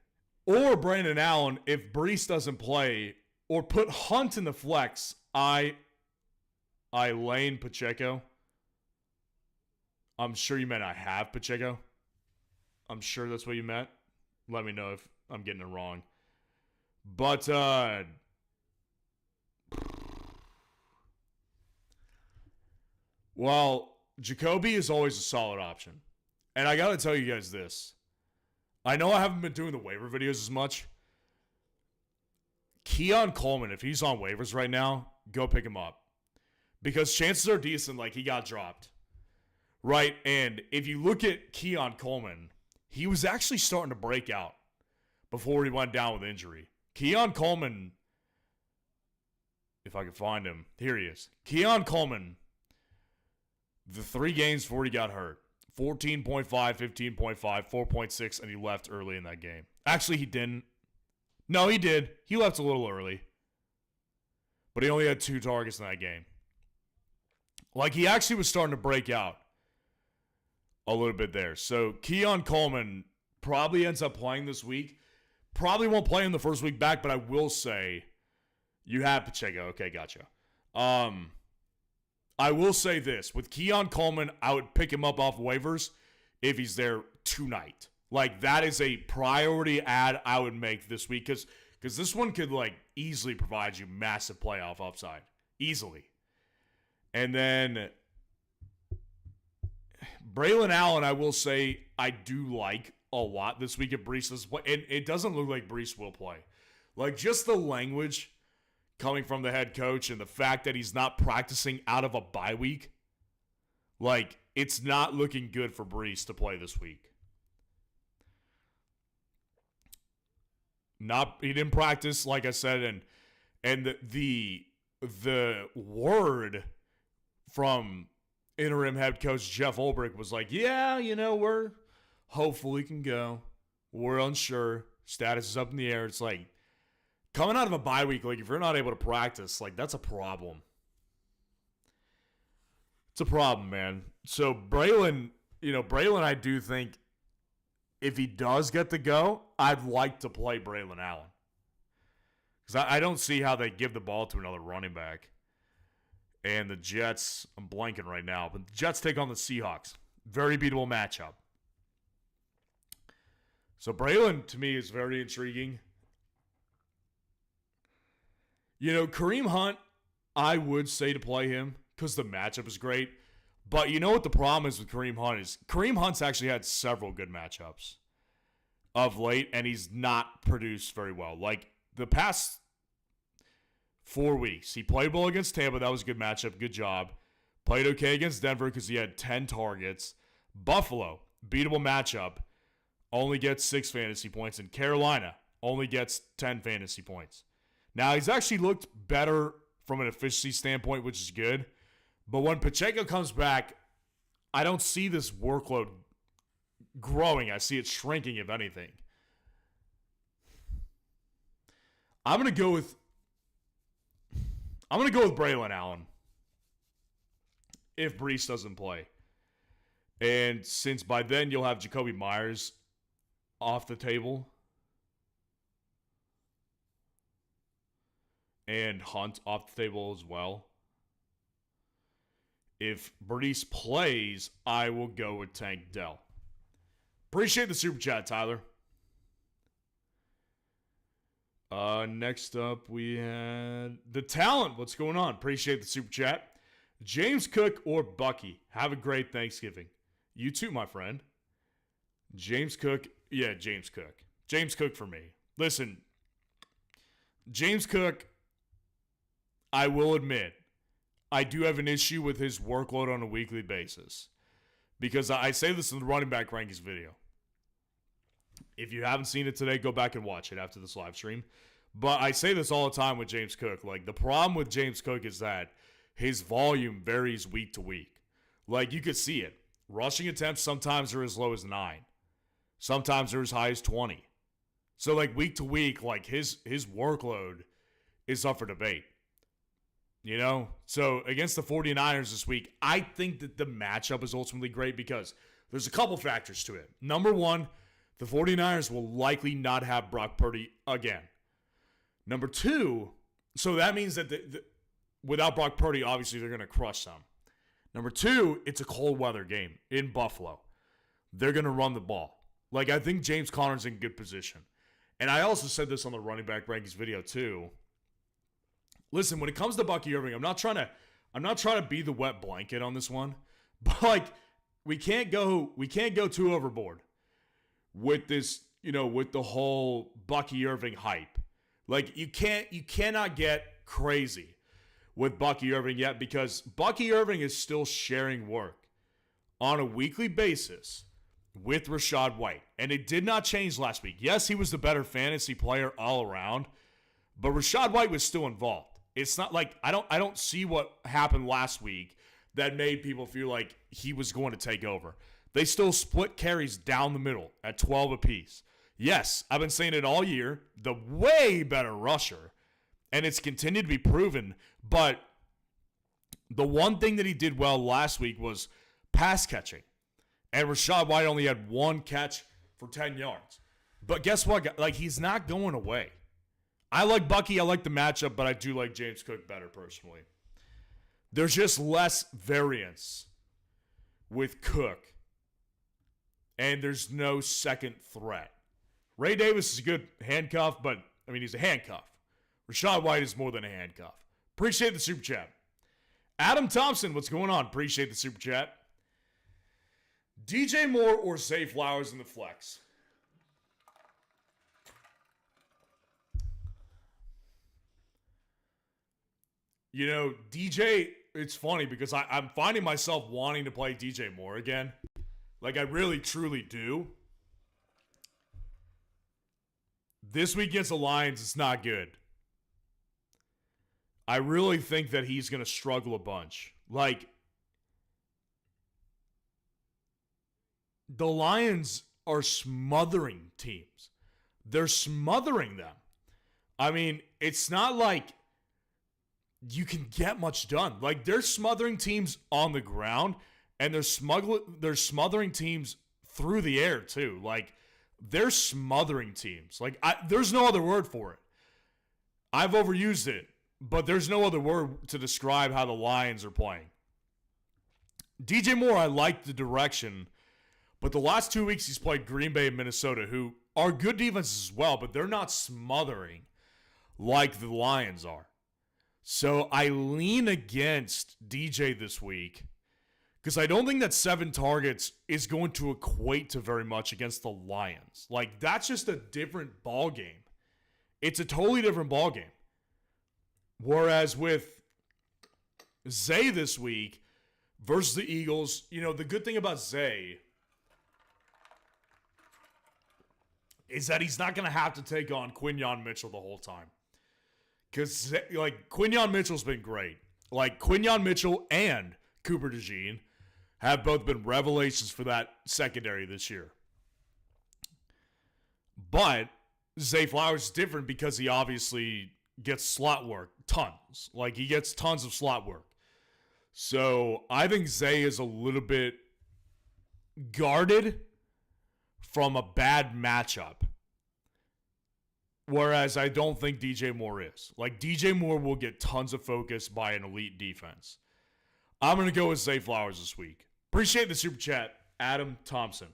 or Brandon Allen if Breece doesn't play, or put Hunt in the flex. I lane Pacheco. I'm sure you meant I have Pacheco. I'm sure that's what you meant. Let me know if I'm getting it wrong. But well, Jacoby is always a solid option. And I got to tell you guys this. I know I haven't been doing the waiver videos as much. Keon Coleman, if he's on waivers right now, go pick him up. Because chances are decent, like, he got dropped. Right? And if you look at Keon Coleman, he was actually starting to break out before he went down with injury. Keon Coleman, if I can find him, here he is. Keon Coleman, the 3 games before he got hurt, 14.5, 15.5, 4.6, and he left early in that game. Actually, he didn't. No, he did. He left a little early. But he only had 2 targets in that game. Like, he actually was starting to break out a little bit there. So, Keon Coleman probably ends up playing this week. Probably won't play him the first week back, but I will say you have Pacheco. Okay, gotcha. I will say this. With Keon Coleman, I would pick him up off waivers if he's there tonight. Like, that is a priority ad I would make this week because this one could, like, easily provide you massive playoff upside. Easily. And then Braylon Allen, I will say, I do like a lot this week if Breece doesn't play. And it doesn't look like Breece will play. Like, just the language coming from the head coach and the fact that he's not practicing out of a bye week, like, it's not looking good for Breece to play this week. He didn't practice, like I said, and the word from interim head coach Jeff Ulbrich was like, yeah, we're hopeful we can go. We're unsure. Status is up in the air. It's like, coming out of a bye week, like, if you're not able to practice, like, that's a problem. It's a problem, man. So Braylon, I do think if he does get to go, I'd like to play Braylon Allen. Because I don't see how they give the ball to another running back. And the Jets, I'm blanking right now, but the Jets take on the Seahawks. Very beatable matchup. So Braylon, to me, is very intriguing. Kareem Hunt, I would say to play him because the matchup is great. But you know what the problem is with Kareem Hunt is Kareem Hunt's actually had several good matchups of late, and he's not produced very well. Like, the past 4 weeks, he played well against Tampa. That was a good matchup. Good job. Played okay against Denver because he had 10 targets. Buffalo, beatable matchup, only gets 6 fantasy points. And Carolina only gets 10 fantasy points. Now, he's actually looked better from an efficiency standpoint, which is good. But when Pacheco comes back, I don't see this workload growing. I see it shrinking, if anything. I'm going to go with Braylon Allen if Breece doesn't play. And since by then you'll have Jacoby Myers off the table and Hunt off the table as well. If Breece plays, I will go with Tank Dell. Appreciate the super chat, Tyler. Next up, we had the talent. What's going on? Appreciate the super chat. James Cook or Bucky. Have a great Thanksgiving. You too, my friend. James Cook. Yeah, James Cook. James Cook for me. Listen, James Cook, I will admit, I do have an issue with his workload on a weekly basis. Because I say this in the running back rankings video. If you haven't seen it today, go back and watch it after this live stream. But I say this all the time with James Cook. Like, the problem with James Cook is that his volume varies week to week. Like, you could see it. Rushing attempts sometimes are as low as 9. Sometimes they're as high as 20. So, like, week to week, like, his workload is up for debate. You know? So, against the 49ers this week, I think that the matchup is ultimately great because there's a couple factors to it. Number one, the 49ers will likely not have Brock Purdy again. Number two, so that means that without Brock Purdy, obviously they're going to crush them. Number two, it's a cold weather game in Buffalo. They're going to run the ball. Like, I think James Conner's in good position. And I also said this on the running back rankings video too. Listen, when it comes to Bucky Irving, I'm not trying to be the wet blanket on this one, but like we can't go too overboard with this, you know, with the whole Bucky Irving hype. Like you cannot get crazy with Bucky Irving yet because Bucky Irving is still sharing work on a weekly basis with Rachaad White. And it did not change last week. Yes, he was the better fantasy player all around, but Rachaad White was still involved. It's not like I don't see what happened last week that made people feel like he was going to take over. They still split carries down the middle at 12 apiece. Yes, I've been saying it all year. The way better rusher. And it's continued to be proven. But the one thing that he did well last week was pass catching. And Rachaad White only had one catch for 10 yards. But guess what? Like, he's not going away. I like Bucky. I like the matchup. But I do like James Cook better personally. There's just less variance with Cook. And there's no second threat. Ray Davis is a good handcuff, but, I mean, he's a handcuff. Rachaad White is more than a handcuff. Appreciate the super chat. Adam Thompson, what's going on? Appreciate the super chat. DJ Moore or Zay Flowers in the flex? You know, DJ, it's funny because I'm finding myself wanting to play DJ Moore again. Like, I really, truly do. This week against the Lions, it's not good. I really think that he's going to struggle a bunch. Like, the Lions are smothering teams. They're smothering them. I mean, it's not like you can get much done. Like, they're smothering teams on the ground, and they're smothering teams through the air, too. Like, they're smothering teams. Like, there's no other word for it. I've overused it, but there's no other word to describe how the Lions are playing. DJ Moore, I like the direction, but the last 2 weeks he's played Green Bay and Minnesota, who are good defenses as well, but they're not smothering like the Lions are. So I lean against DJ this week because I don't think that 7 targets is going to equate to very much against the Lions. Like, that's just a different ball game. It's a totally different ball game. Whereas with Zay this week versus the Eagles, you know, the good thing about Zay is that he's not going to have to take on Quinyon Mitchell the whole time. Because, like, Quinyon Mitchell's been great. Like, Quinyon Mitchell and Cooper DeJean have both been revelations for that secondary this year. But Zay Flowers is different because he obviously gets slot work, tons. Like, he gets tons of slot work. So, I think Zay is a little bit guarded from a bad matchup. Whereas I don't think DJ Moore is. Like, DJ Moore will get tons of focus by an elite defense. I'm going to go with Zay Flowers this week. Appreciate the super chat, Adam Thompson.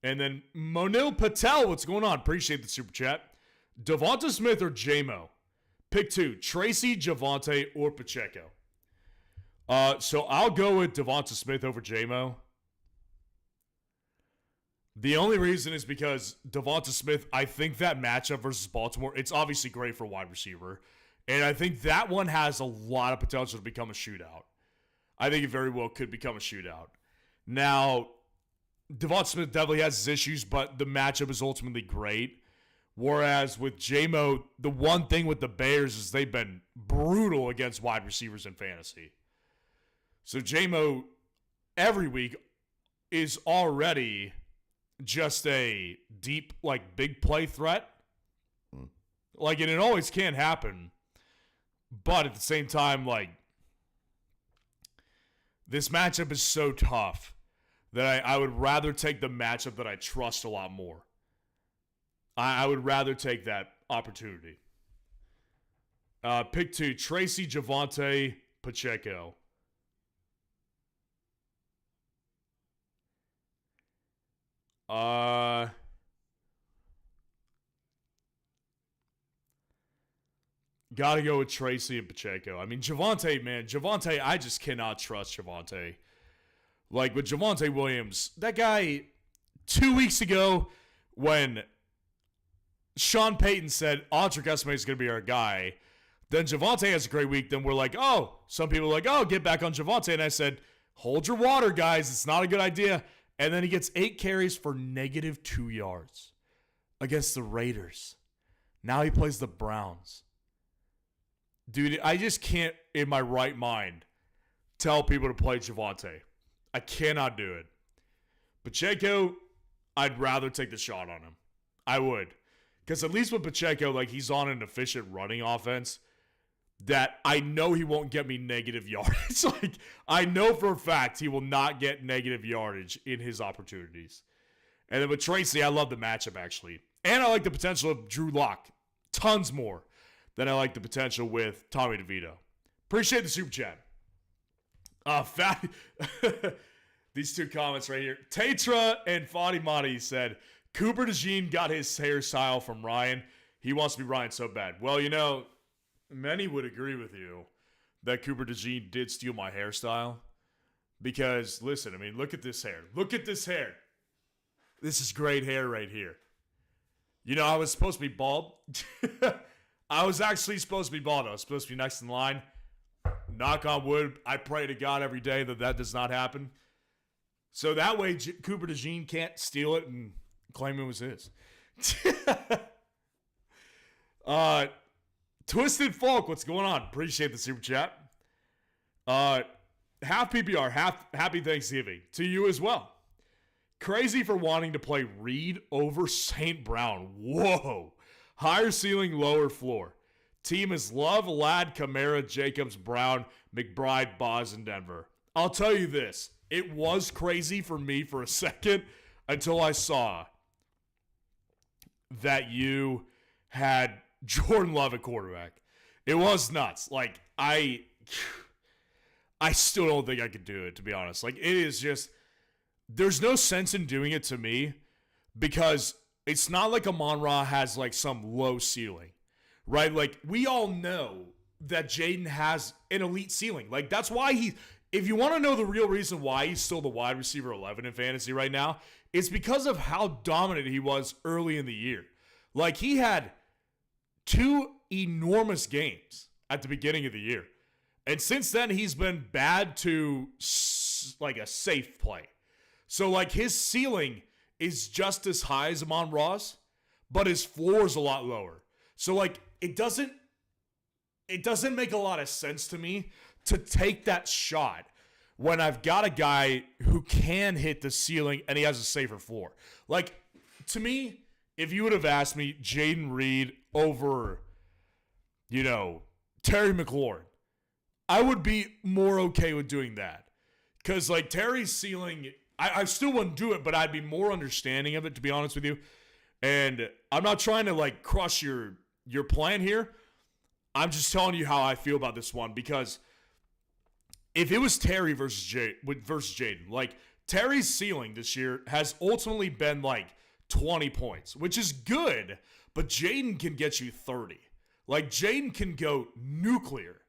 And then Monil Patel, what's going on? Appreciate the super chat. Devonta Smith or J-Mo? Pick two, Tracy, Javonte, or Pacheco. So I'll go with Devonta Smith over J-Mo. The only reason is because Devonta Smith, I think that matchup versus Baltimore, it's obviously great for a wide receiver. And I think that one has a lot of potential to become a shootout. I think it very well could become a shootout. Now, Devonta Smith definitely has his issues, but the matchup is ultimately great. Whereas with J-Mo, the one thing with the Bears is they've been brutal against wide receivers in fantasy. So J-Mo, every week, is already just a deep, like, big play threat. Like, and it always can happen. But at the same time, like, this matchup is so tough that I would rather take the matchup that I trust a lot more. I would rather take that opportunity. Pick two, Tracy, Javonte, Pacheco. Gotta go with Tracy and Pacheco. I mean, Javonte, man. Javonte, I just cannot trust Javonte. Like, with Javonte Williams, that guy, 2 weeks ago, when Sean Payton said, Audric Esme is going to be our guy, then Javonte has a great week. Then we're like, oh, some people are like, oh, get back on Javonte. And I said, hold your water, guys. It's not a good idea. And then he gets 8 carries for -2 yards against the Raiders. Now he plays the Browns. Dude, I just can't, in my right mind, tell people to play Javonte. I cannot do it. Pacheco, I'd rather take the shot on him. I would. Because at least with Pacheco, like, he's on an efficient running offense that I know he won't get me negative yardage. Like, I know for a fact he will not get negative yardage in his opportunities. And then with Tracy, I love the matchup, actually. And I like the potential of Drew Lock. Tons more than I like the potential with Tommy DeVito. Appreciate the super chat. These two comments right here. Tetra and Fatimati said, Cooper DeJean got his hairstyle from Ryan. He wants to be Ryan so bad. Well, you know, many would agree with you that Cooper DeJean did steal my hairstyle. Because, listen, I mean, look at this hair. Look at this hair. This is great hair right here. You know, I was supposed to be bald. I was actually supposed to be bald. I was supposed to be next in line. Knock on wood. I pray to God every day that does not happen. So that way, Cooper DeJean can't steal it and claim it was his. Twisted Folk, what's going on? Appreciate the super chat. Half PPR, happy Thanksgiving to you as well. Crazy for wanting to play Reed over St. Brown. Whoa. Higher ceiling, lower floor. Team is Love, Ladd, Kamara, Jacobs, Brown, McBride, Boz, and Denver. I'll tell you this. It was crazy for me for a second until I saw that you had Jordan Love at quarterback. It was nuts. Like, I still don't think I could do it, to be honest. Like, it is just, there's no sense in doing it to me because it's not like Amon Ra has, like, some low ceiling, right? Like, we all know that Jaden has an elite ceiling. Like, that's why if you want to know the real reason why he's still the wide receiver 11 in fantasy right now, it's because of how dominant he was early in the year. Like, he had 2 enormous games at the beginning of the year. And since then, he's been bad to, like, a safe play. So, like, his ceiling is just as high as Amon Ra's, but his floor is a lot lower. So like it doesn't make a lot of sense to me to take that shot when I've got a guy who can hit the ceiling and he has a safer floor. Like, to me, if you would have asked me Jaden Reed over, Terry McLaurin, I would be more okay with doing that. Because, like, Terry's ceiling, I still wouldn't do it, but I'd be more understanding of it, to be honest with you. And I'm not trying to, like, crush your plan here. I'm just telling you how I feel about this one, because if it was Terry versus Jaden, like, Terry's ceiling this year has ultimately been, like, 20 points, which is good, but Jaden can get you 30. Like, Jaden can go nuclear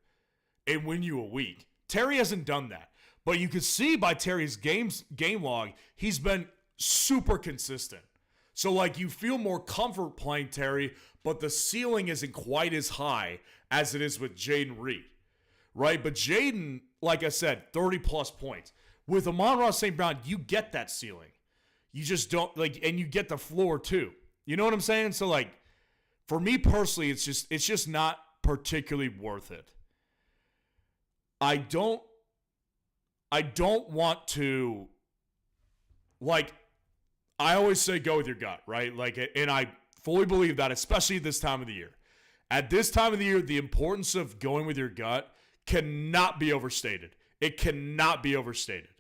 and win you a week. Terry hasn't done that. But you can see by Terry's game log, he's been super consistent. So, like, you feel more comfort playing Terry, but the ceiling isn't quite as high as it is with Jaden Reed, right? But Jaden, like I said, 30-plus points. With Amon Ra St. Brown, you get that ceiling. You just don't, like, and you get the floor, too. You know what I'm saying? So, like, for me personally, it's just not particularly worth it. I don't want to, like, I always say go with your gut, right? Like, and I fully believe that, especially at this time of the year. At this time of the year, the importance of going with your gut cannot be overstated. It cannot be overstated.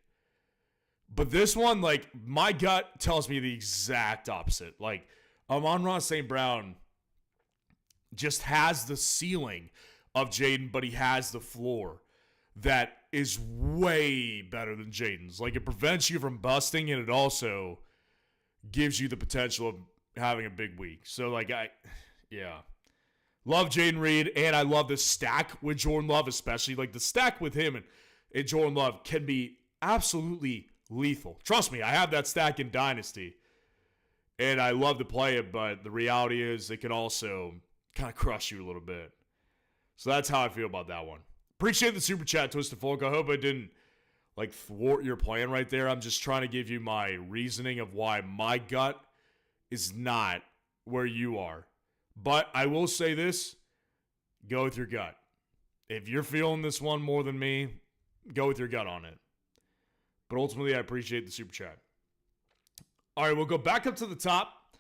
But this one, like, my gut tells me the exact opposite. Like, Amon Ra St. Brown just has the ceiling of Jaden, but he has the floor that is way better than Jaden's. Like, it prevents you from busting, and it also gives you the potential of having a big week. So, like, love Jaden Reed, and I love the stack with Jordan Love, especially. Like, the stack with him and Jordan Love can be absolutely lethal. Trust me, I have that stack in Dynasty, and I love to play it, but the reality is it can also kind of crush you a little bit. So that's how I feel about that one. Appreciate the super chat, Twisted Folk. I hope I didn't, like, thwart your plan right there. I'm just trying to give you my reasoning of why my gut is not where you are. But I will say this, go with your gut. If you're feeling this one more than me, go with your gut on it. But ultimately, I appreciate the super chat. All right, we'll go back up to the top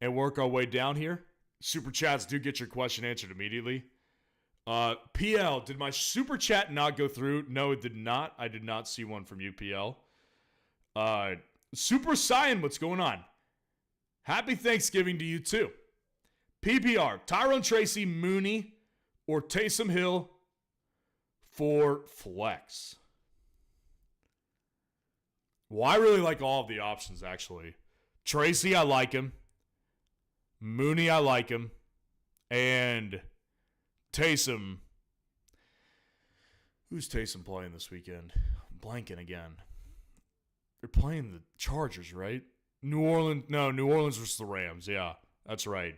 and work our way down here. Super chats do get your question answered immediately. PL, did my super chat not go through? No, it did not. I did not see one from you, PL. Super Saiyan, what's going on? Happy Thanksgiving to you, too. PPR, Tyrone Tracy, Mooney, or Taysom Hill for flex. Well, I really like all of the options, actually. Tracy, I like him. Mooney, I like him. And Taysom. Who's Taysom playing this weekend? I'm blanking again. They're playing the Chargers, right? New Orleans versus the Rams. Yeah, that's right.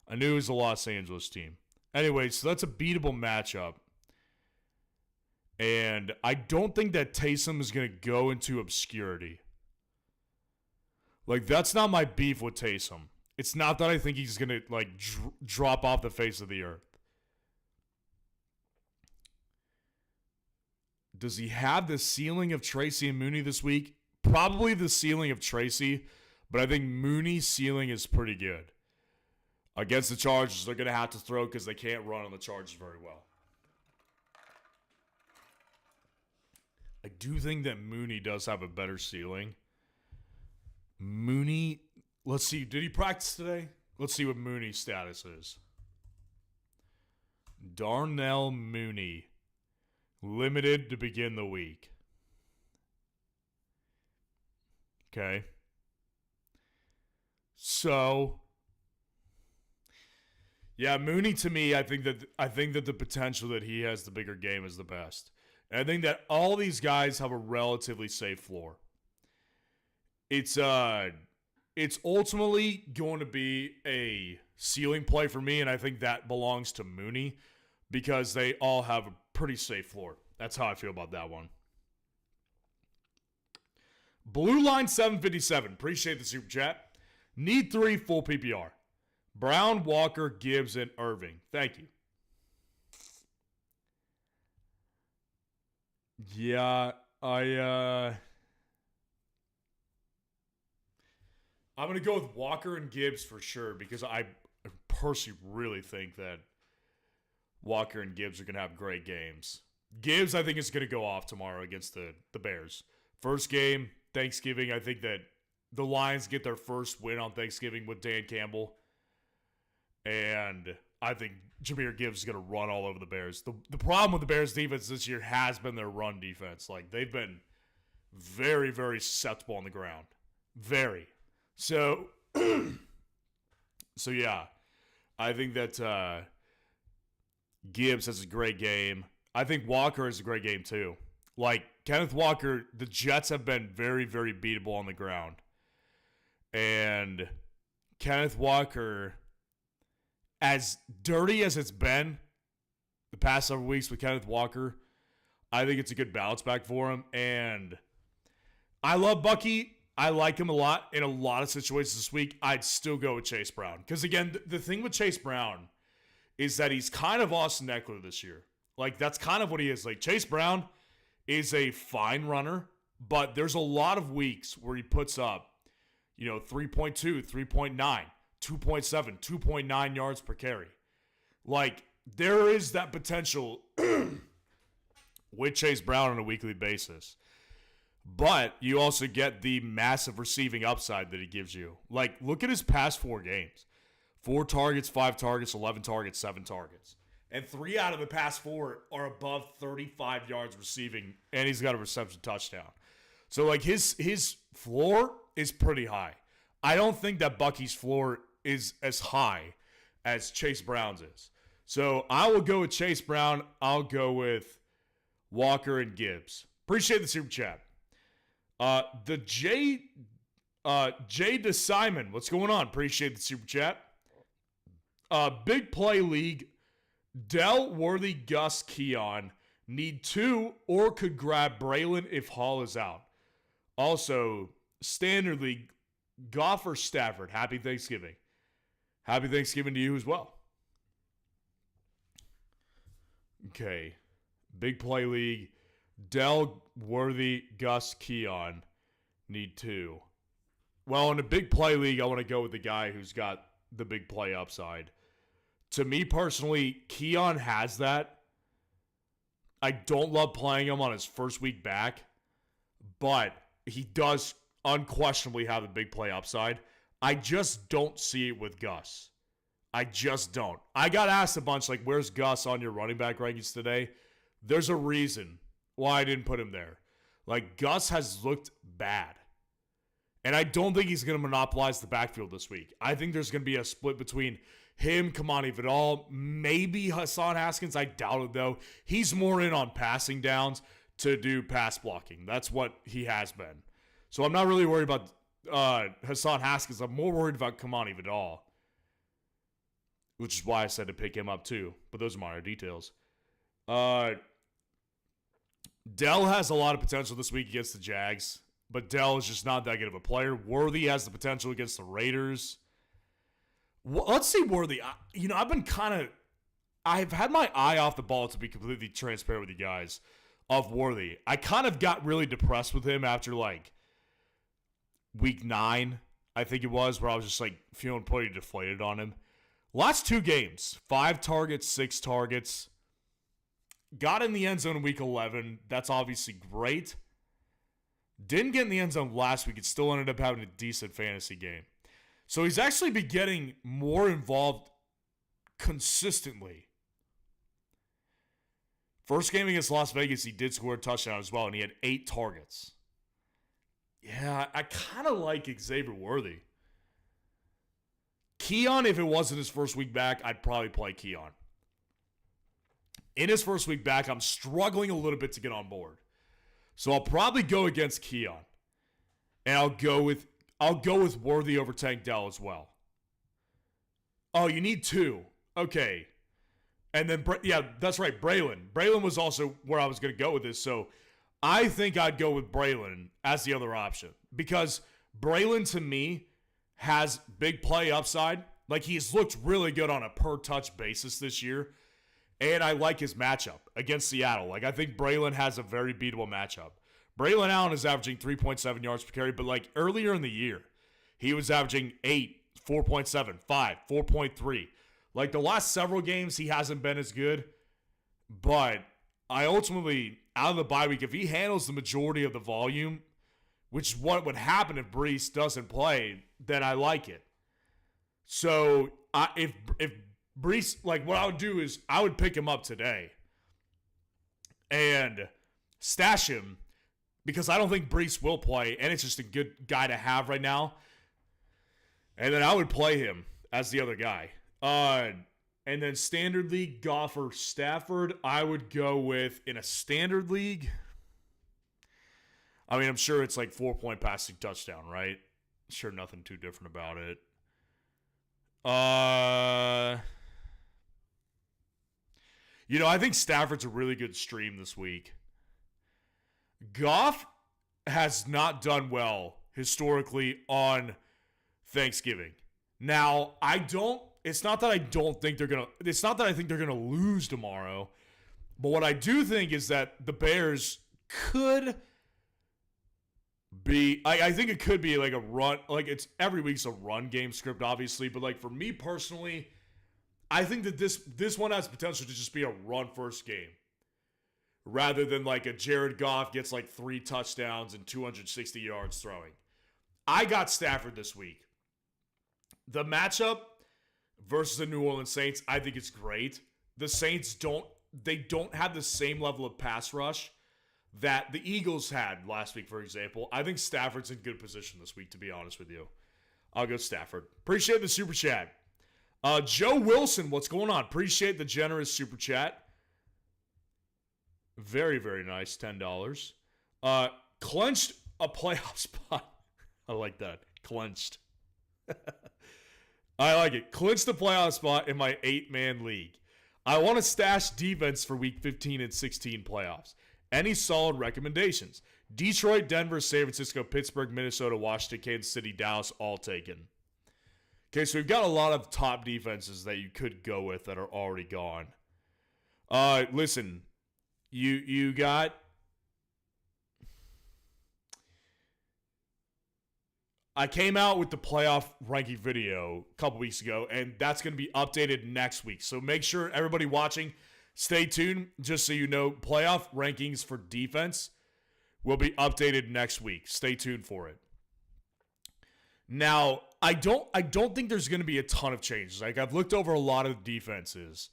I knew it was the Los Angeles team. Anyway, so that's a beatable matchup. And I don't think that Taysom is going to go into obscurity. Like, that's not my beef with Taysom. It's not that I think he's going to, like, drop off the face of the earth. Does he have the ceiling of Tracy and Mooney this week? Probably the ceiling of Tracy, but I think Mooney's ceiling is pretty good. Against the Chargers, they're going to have to throw because they can't run on the Chargers very well. I do think that Mooney does have a better ceiling. Mooney, let's see, did he practice today? Let's see what Mooney's status is. Darnell Mooney, limited to begin the week. Okay. So, yeah, Mooney to me, I think that the potential that he has the bigger game is the best. And I think that all these guys have a relatively safe floor. It's ultimately going to be a ceiling play for me, and I think that belongs to Mooney because they all have a pretty safe floor. That's how I feel about that one. Blue Line 757, appreciate the super chat. Need 3 full PPR. Brown, Walker, Gibbs, and Irving. Thank you. Yeah, I'm going to go with Walker and Gibbs for sure because I personally really think that Walker and Gibbs are going to have great games. Gibbs, I think, is going to go off tomorrow against the Bears. First game, Thanksgiving. I think that the Lions get their first win on Thanksgiving with Dan Campbell. And I think Jahmyr Gibbs is going to run all over the Bears. The problem with the Bears defense this year has been their run defense. Like, they've been very, very susceptible on the ground. Very. So, yeah. I think that Gibbs has a great game. I think Walker has a great game too. Like, Kenneth Walker, the Jets have been very, very beatable on the ground. And Kenneth Walker, as dirty as it's been the past several weeks with Kenneth Walker, I think it's a good bounce back for him. And I love Bucky. I like him a lot in a lot of situations this week. I'd still go with Chase Brown. Because, again, the thing with Chase Brown is that he's kind of Austin Eckler this year. Like, that's kind of what he is. Like, Chase Brown is a fine runner, but there's a lot of weeks where he puts up, 3.2, 3.9, 2.7, 2.9 yards per carry. Like, there is that potential with Chase Brown on a weekly basis. But you also get the massive receiving upside that he gives you. Like, look at his past 4 games. 4 targets, 5 targets, 11 targets, 7 targets. And 3 out of the past 4 are above 35 yards receiving, and he's got a reception touchdown. So, like, his floor is pretty high. I don't think that Bucky's floor is as high as Chase Brown's is. So, I will go with Chase Brown. I'll go with Walker and Gibbs. Appreciate the super chat. The J DeSimon, what's going on? Appreciate the super chat. Big play league. Dell, Worthy, Gus, Keon need 2 or could grab Braylon if Hall is out. Also, Standard League, Goff or Stafford. Happy Thanksgiving. Happy Thanksgiving to you as well. Okay. Big play league. Dell, Worthy, Gus, Keon need 2. Well, in a big play league, I want to go with the guy who's got the big play upside. To me personally, Keon has that. I don't love playing him on his first week back, but he does unquestionably have a big play upside. I just don't see it with Gus. I just don't. I got asked a bunch, like, where's Gus on your running back rankings today? There's a reason why I didn't put him there. Like, Gus has looked bad. And I don't think he's going to monopolize the backfield this week. I think there's going to be a split between him, Kamani Vidal, maybe Hassan Haskins. I doubt it, though. He's more in on passing downs to do pass blocking. That's what he has been. So I'm not really worried about Hassan Haskins. I'm more worried about Kamani Vidal, which is why I said to pick him up too. But those are minor details. Dell has a lot of potential this week against the Jags, but Dell is just not that good of a player. Worthy has the potential against the Raiders. Let's see Worthy. I've had my eye off the ball, to be completely transparent with you guys, of Worthy. I kind of got really depressed with him after, like, week 9, I think it was, where I was just, like, feeling pretty deflated on him. Last 2 games, 5 targets, 6 targets. Got in the end zone in week 11. That's obviously great. Didn't get in the end zone last week. It still ended up having a decent fantasy game. So he's actually been getting more involved consistently. First game against Las Vegas, he did score a touchdown as well, and he had 8 targets. Yeah, I kind of like Xavier Worthy. Keon, if it wasn't his first week back, I'd probably play Keon. In his first week back, I'm struggling a little bit to get on board. So I'll probably go against Keon. And I'll go with Worthy over Tank Dell as well. Oh, you need 2. Okay. And then, yeah, that's right, Braylon. Braylon was also where I was going to go with this. So I think I'd go with Braylon as the other option. Because Braylon, to me, has big play upside. Like, he's looked really good on a per-touch basis this year. And I like his matchup against Seattle. Like, I think Braylon has a very beatable matchup. Braylon Allen is averaging 3.7 yards per carry, but, like, earlier in the year, he was averaging 8, 4.7, 5, 4.3. Like, the last several games, he hasn't been as good. But I ultimately, out of the bye week, if he handles the majority of the volume, which is what would happen if Brees doesn't play, then I like it. So, if Brees, like, what I would do is I would pick him up today and stash him because I don't think Brees will play, and it's just a good guy to have right now. And then I would play him as the other guy. And then standard league, Goff or Stafford, I would go with in a standard league. I mean, I'm sure it's like 4-point passing touchdown, right? Sure, nothing too different about it. I think Stafford's a really good stream this week. Goff has not done well historically on Thanksgiving. Now, it's not that I think they're going to lose tomorrow, but what I do think is that the Bears could be, I think it could be like a run, like it's every week's a run game script, obviously, but like for me personally, I think that this one has potential to just be a run first game rather than like a Jared Goff gets like 3 touchdowns and 260 yards throwing. I got Stafford this week. The matchup versus the New Orleans Saints, I think it's great. The Saints don't have the same level of pass rush that the Eagles had last week, for example. I think Stafford's in good position this week, to be honest with you. I'll go Stafford. Appreciate the super chat. Joe Wilson, what's going on? Appreciate the generous super chat. Very, very nice, $10. Clenched a playoff spot. I like that. Clenched. I like it. Clinched the playoff spot in my 8-man league. I want to stash defense for week 15 and 16 playoffs. Any solid recommendations? Detroit, Denver, San Francisco, Pittsburgh, Minnesota, Washington, Kansas City, Dallas, all taken. Okay, so we've got a lot of top defenses that you could go with that are already gone. Listen, you got... I came out with the playoff ranking video a couple weeks ago, and that's going to be updated next week. So make sure everybody watching, stay tuned, just so you know, playoff rankings for defense will be updated next week. Stay tuned for it. Now, I don't think there's going to be a ton of changes. Like, I've looked over a lot of defenses,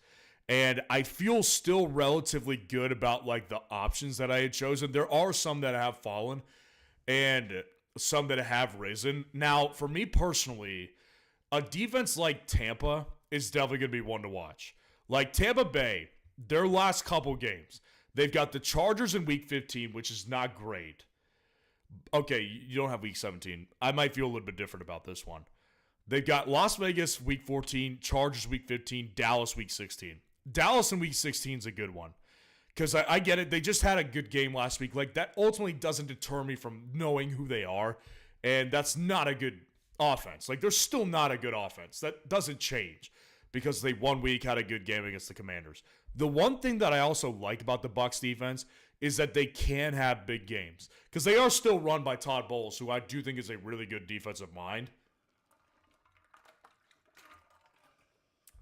and I feel still relatively good about, like, the options that I had chosen. There are some that have fallen, and some that have risen. Now, for me personally, a defense like Tampa is definitely going to be one to watch. Like Tampa Bay, their last couple games, they've got the Chargers in week 15, which is not great. Okay, you don't have week 17. I might feel a little bit different about this one. They've got Las Vegas week 14, Chargers week 15, Dallas week 16. Dallas in week 16 is a good one. Because I get it. They just had a good game last week. Like, that ultimately doesn't deter me from knowing who they are. And that's not a good offense. Like, they're still not a good offense. That doesn't change because they 1 week had a good game against the Commanders. The one thing that I also like about the Bucs defense is that they can have big games. Because they are still run by Todd Bowles, who I do think is a really good defensive mind.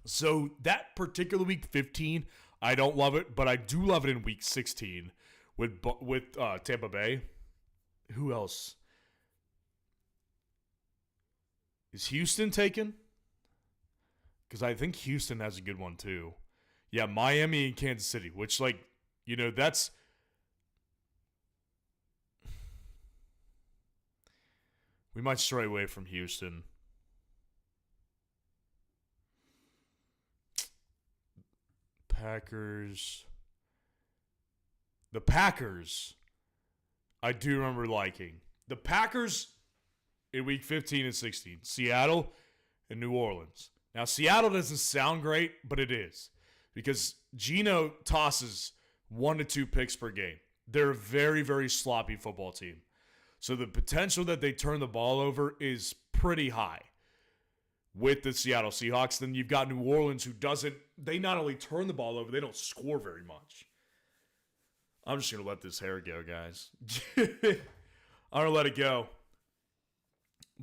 So that particular week 15, I don't love it, but I do love it in week 16 with Tampa Bay. Who else? Is Houston taken? Because I think Houston has a good one too. Yeah, Miami and Kansas City, which, like, you know, that's... We might stray away from Houston. Packers. The Packers, I do remember liking. The Packers in week 15 and 16. Seattle and New Orleans. Now, Seattle doesn't sound great, but it is. Because Geno tosses 1 to 2 picks per game. They're a very, very sloppy football team. So the potential that they turn the ball over is pretty high. with the Seattle Seahawks. Then you've got New Orleans, who doesn't, they not only turn the ball over, they don't score very much. I'm just going to let this hair go, guys. I'm going to let it go.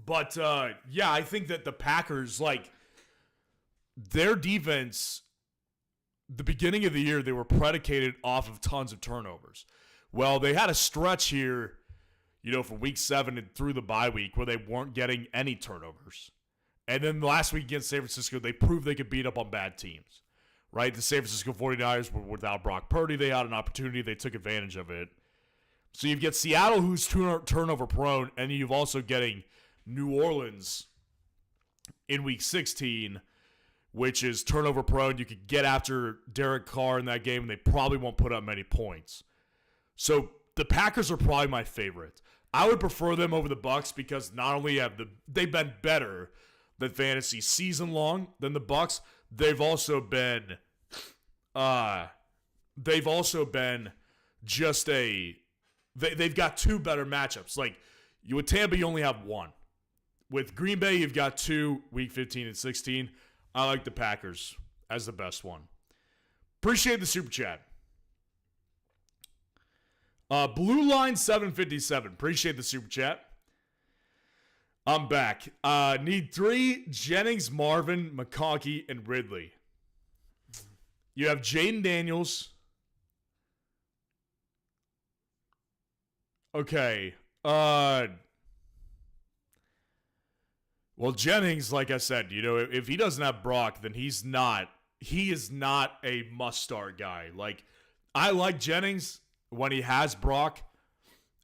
But, yeah, I think that the Packers, like, their defense, the beginning of the year, they were predicated off of tons of turnovers. Well, they had a stretch here, you know, from week 7 and through the bye week where they weren't getting any turnovers. And then last week against San Francisco, they proved they could beat up on bad teams, right? The San Francisco 49ers were without Brock Purdy. They had an opportunity. They took advantage of it. So you get Seattle, who's turnover prone, and you've also getting New Orleans in week 16, which is turnover prone. You could get after Derek Carr in that game, and they probably won't put up many points. So the Packers are probably my favorite. I would prefer them over the Bucs because not only have they've been better than fantasy season long than the Bucs, they've also been just they've got two better matchups. Like with Tampa, you only have one. With Green Bay, you've got two, week 15 and 16. I like the Packers as the best one. Appreciate the super chat. Blue Line 757. Appreciate the super chat. I'm back. Need 3: Jennings, Marvin, McConkey, and Ridley. You have Jaden Daniels. Okay. Well, Jennings, like I said, you know, if he doesn't have Brock, then he is not a must-start guy. Like, I like Jennings when he has Brock,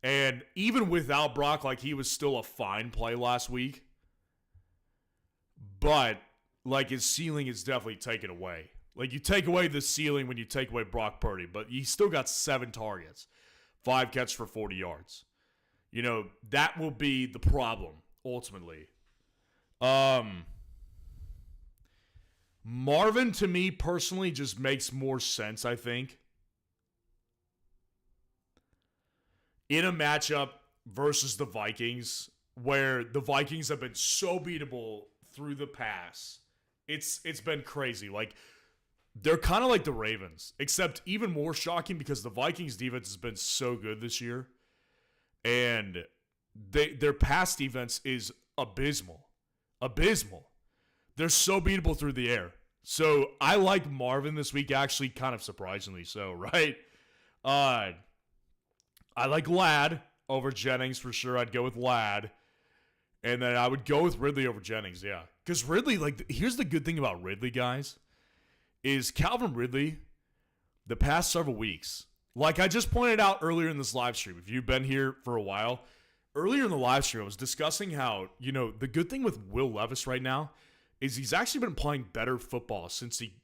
and even without Brock, like, he was still a fine play last week. But, like, his ceiling is definitely taken away. Like, you take away the ceiling when you take away Brock Purdy, but he still got 7 targets, 5 catches for 40 yards. You know, that will be the problem, ultimately. Marvin, to me, personally, just makes more sense, I think. In a matchup versus the Vikings, where the Vikings have been so beatable through the pass. It's been crazy. Like, they're kind of like the Ravens, except even more shocking because the Vikings defense has been so good this year. And their pass defense is abysmal. Abysmal. They're so beatable through the air. So I like Marvin this week, actually, kind of surprisingly so, right? I like Ladd over Jennings for sure. I'd go with Ladd. And then I would go with Ridley over Jennings, yeah. Because Ridley, like, here's the good thing about Ridley, guys, is Calvin Ridley, the past several weeks, like I just pointed out earlier in this live stream, if you've been here for a while, earlier in the live stream, I was discussing how, you know, the good thing with Will Levis right now is he's actually been playing better football since he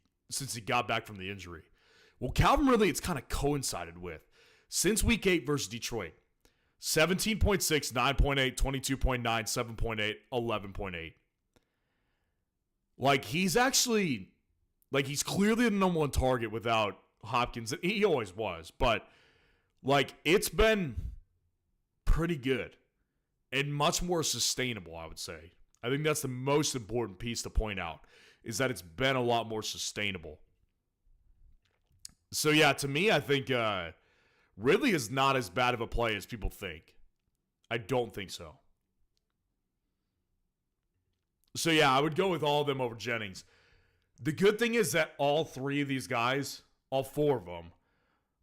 got back from the injury. Well, Calvin Ridley, it's kind of coincided with. Since week 8 versus Detroit, 17.6, 9.8, 22.9, 7.8, 11.8. Like, he's actually, like, he's clearly the number one target without Hopkins. He always was, but, like, it's been pretty good and much more sustainable, I would say. I think that's the most important piece to point out, is that it's been a lot more sustainable. So, yeah, to me, I think Ridley is not as bad of a play as people think. I don't think so. So, yeah, I would go with all of them over Jennings. The good thing is that all 3 of these guys, all 4 of them,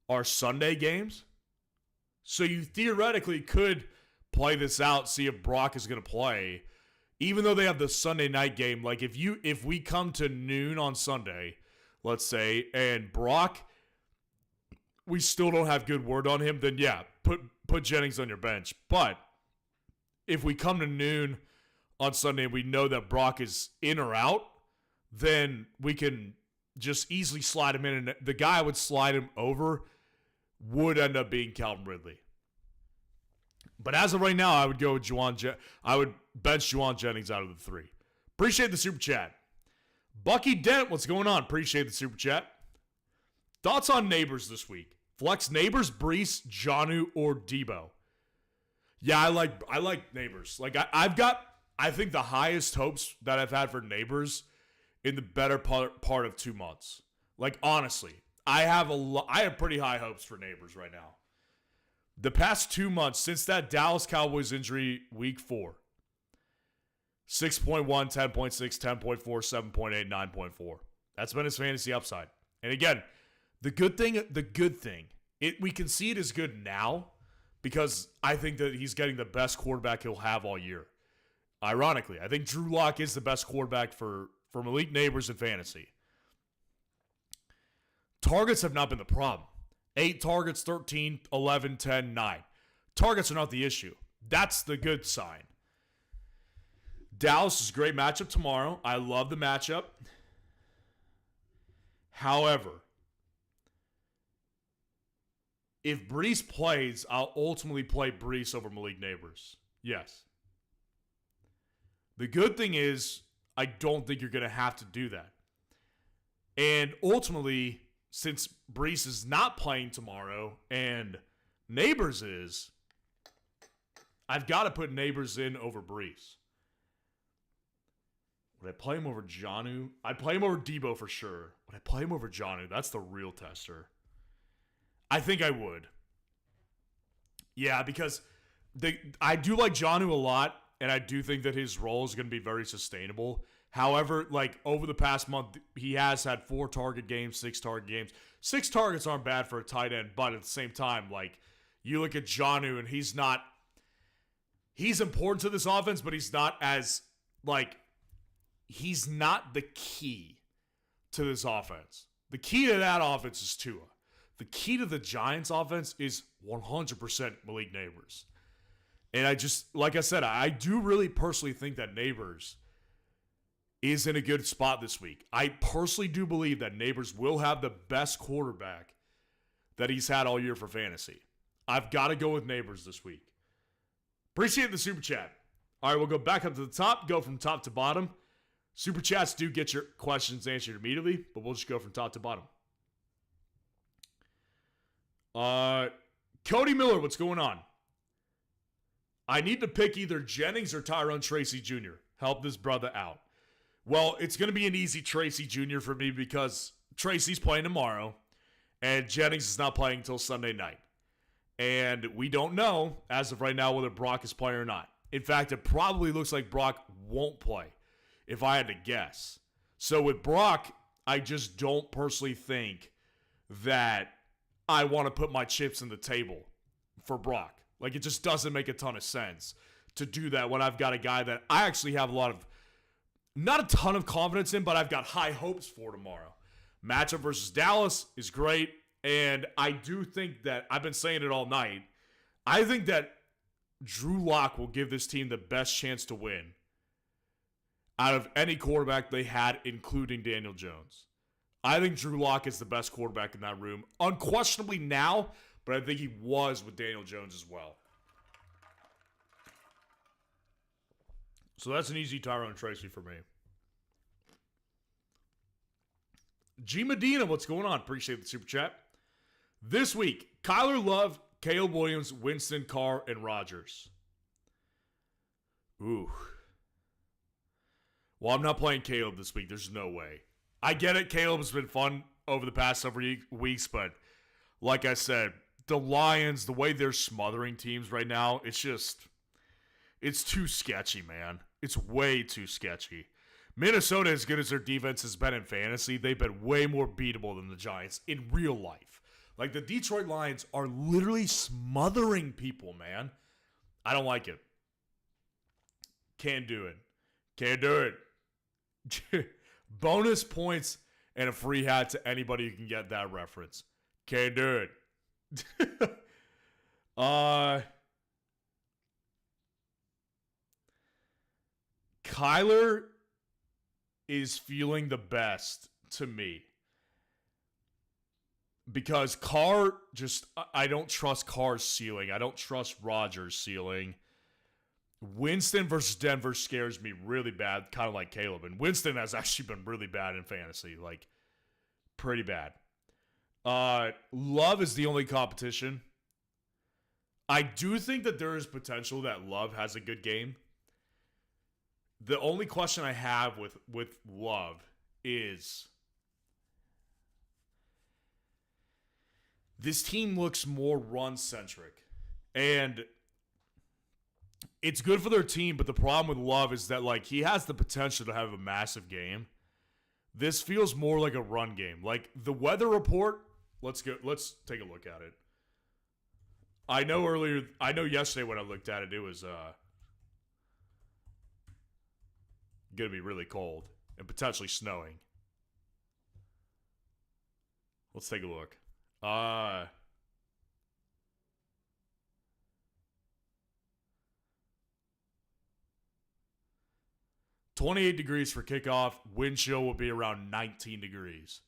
are Sunday games. So you theoretically could play this out, see if Brock is going to play. Even though they have the Sunday night game, like if we come to noon on Sunday, let's say, and Brock, we still don't have good word on him, then yeah, put Jennings on your bench. But if we come to noon on Sunday and we know that Brock is in or out, then we can just easily slide him in. And the guy I would slide him over would end up being Calvin Ridley. But as of right now, I would go with I would bench Juwan Jennings out of the 3. Appreciate the super chat. Bucky Dent, what's going on? Appreciate the super chat. Thoughts on Neighbors this week? Flex Neighbors, Brees, Jonnu, or Debo? Yeah, I like Neighbors. Like I've got I think the highest hopes that I've had for Neighbors in the better part of 2 months. Like, honestly, I have pretty high hopes for Neighbors right now. The past 2 months, since that Dallas Cowboys injury week 4, 6.1, 10.6, 10.4, 7.8, 9.4. That's been his fantasy upside. And again, the good thing, we can see it as good now because I think that he's getting the best quarterback he'll have all year. Ironically, I think Drew Lock is the best quarterback for Malik Neighbors in fantasy. Targets have not been the problem. 8 targets, 13, 11, 10, 9. Targets are not the issue. That's the good sign. Dallas is a great matchup tomorrow. I love the matchup. However, if Brees plays, I'll ultimately play Brees over Malik Neighbors. Yes. The good thing is, I don't think you're going to have to do that. And ultimately, since Brees is not playing tomorrow and Neighbors is, I've got to put Neighbors in over Brees. Would I play him over Jonnu? I'd play him over Debo for sure. Would I play him over Jonnu? That's the real tester. I think I would. Yeah, because I do like Jonnu a lot, and I do think that his role is going to be very sustainable. However, like over the past month, he has had 4 target games, 6 target games. 6 targets aren't bad for a tight end, but at the same time, like you look at Jonnu, and he's important to this offense, but he's not as he's not the key to this offense. The key to that offense is Tua. The key to the Giants offense is 100% Malik Neighbors. And like I said, I do really personally think that Neighbors is in a good spot this week. I personally do believe that Neighbors will have the best quarterback that he's had all year for fantasy. I've got to go with Neighbors this week. Appreciate the super chat. All right, we'll go back up to the top, go from top to bottom. Super chats do get your questions answered immediately, but we'll just go from top to bottom. Cody Miller, what's going on? I need to pick either Jennings or Tyrone Tracy Jr. Help this brother out. Well, it's going to be an easy Tracy Jr. for me because Tracy's playing tomorrow, and Jennings is not playing until Sunday night. And we don't know, as of right now, whether Brock is playing or not. In fact, it probably looks like Brock won't play, if I had to guess. So with Brock, I just don't personally think that I want to put my chips in the table for Brock. Like, it just doesn't make a ton of sense to do that when I've got a guy that I actually have not a ton of confidence in, but I've got high hopes for tomorrow. Matchup versus Dallas is great, and I do think that, I've been saying it all night, I think that Drew Lock will give this team the best chance to win out of any quarterback they had, including Daniel Jones. I think Drew Lock is the best quarterback in that room, unquestionably now, but I think he was with Daniel Jones as well. So that's an easy Tyrone Tracy for me. G. Medina, what's going on? Appreciate the super chat. This week, Kyler Love, Caleb Williams, Winston, Carr, and Rodgers. Ooh. Well, I'm not playing Caleb this week. There's no way. I get it. Caleb's been fun over the past several weeks, but like I said, the Lions, the way they're smothering teams right now, it's too sketchy, man. It's way too sketchy. Minnesota, as good as their defense has been in fantasy, they've been way more beatable than the Giants in real life. Like, the Detroit Lions are literally smothering people, man. I don't like it. Can't do it. Can't do it. Bonus points and a free hat to anybody who can get that reference. Can't do it. Kyler is feeling the best to me. Because Carr I don't trust Carr's ceiling. I don't trust Rodgers' ceiling. Winston versus Denver scares me really bad, kind of like Caleb. And Winston has actually been really bad in fantasy, like pretty bad. Love is the only competition. I do think that there is potential that Love has a good game. The only question I have with Love is this team looks more run-centric. And it's good for their team, but the problem with Love is that, like, he has the potential to have a massive game. This feels more like a run game. Like, the weather report, let's take a look at it. I know yesterday when I looked at it, it was going to be really cold and potentially snowing. Let's take a look. 28 degrees for kickoff. Wind chill will be around 19 degrees.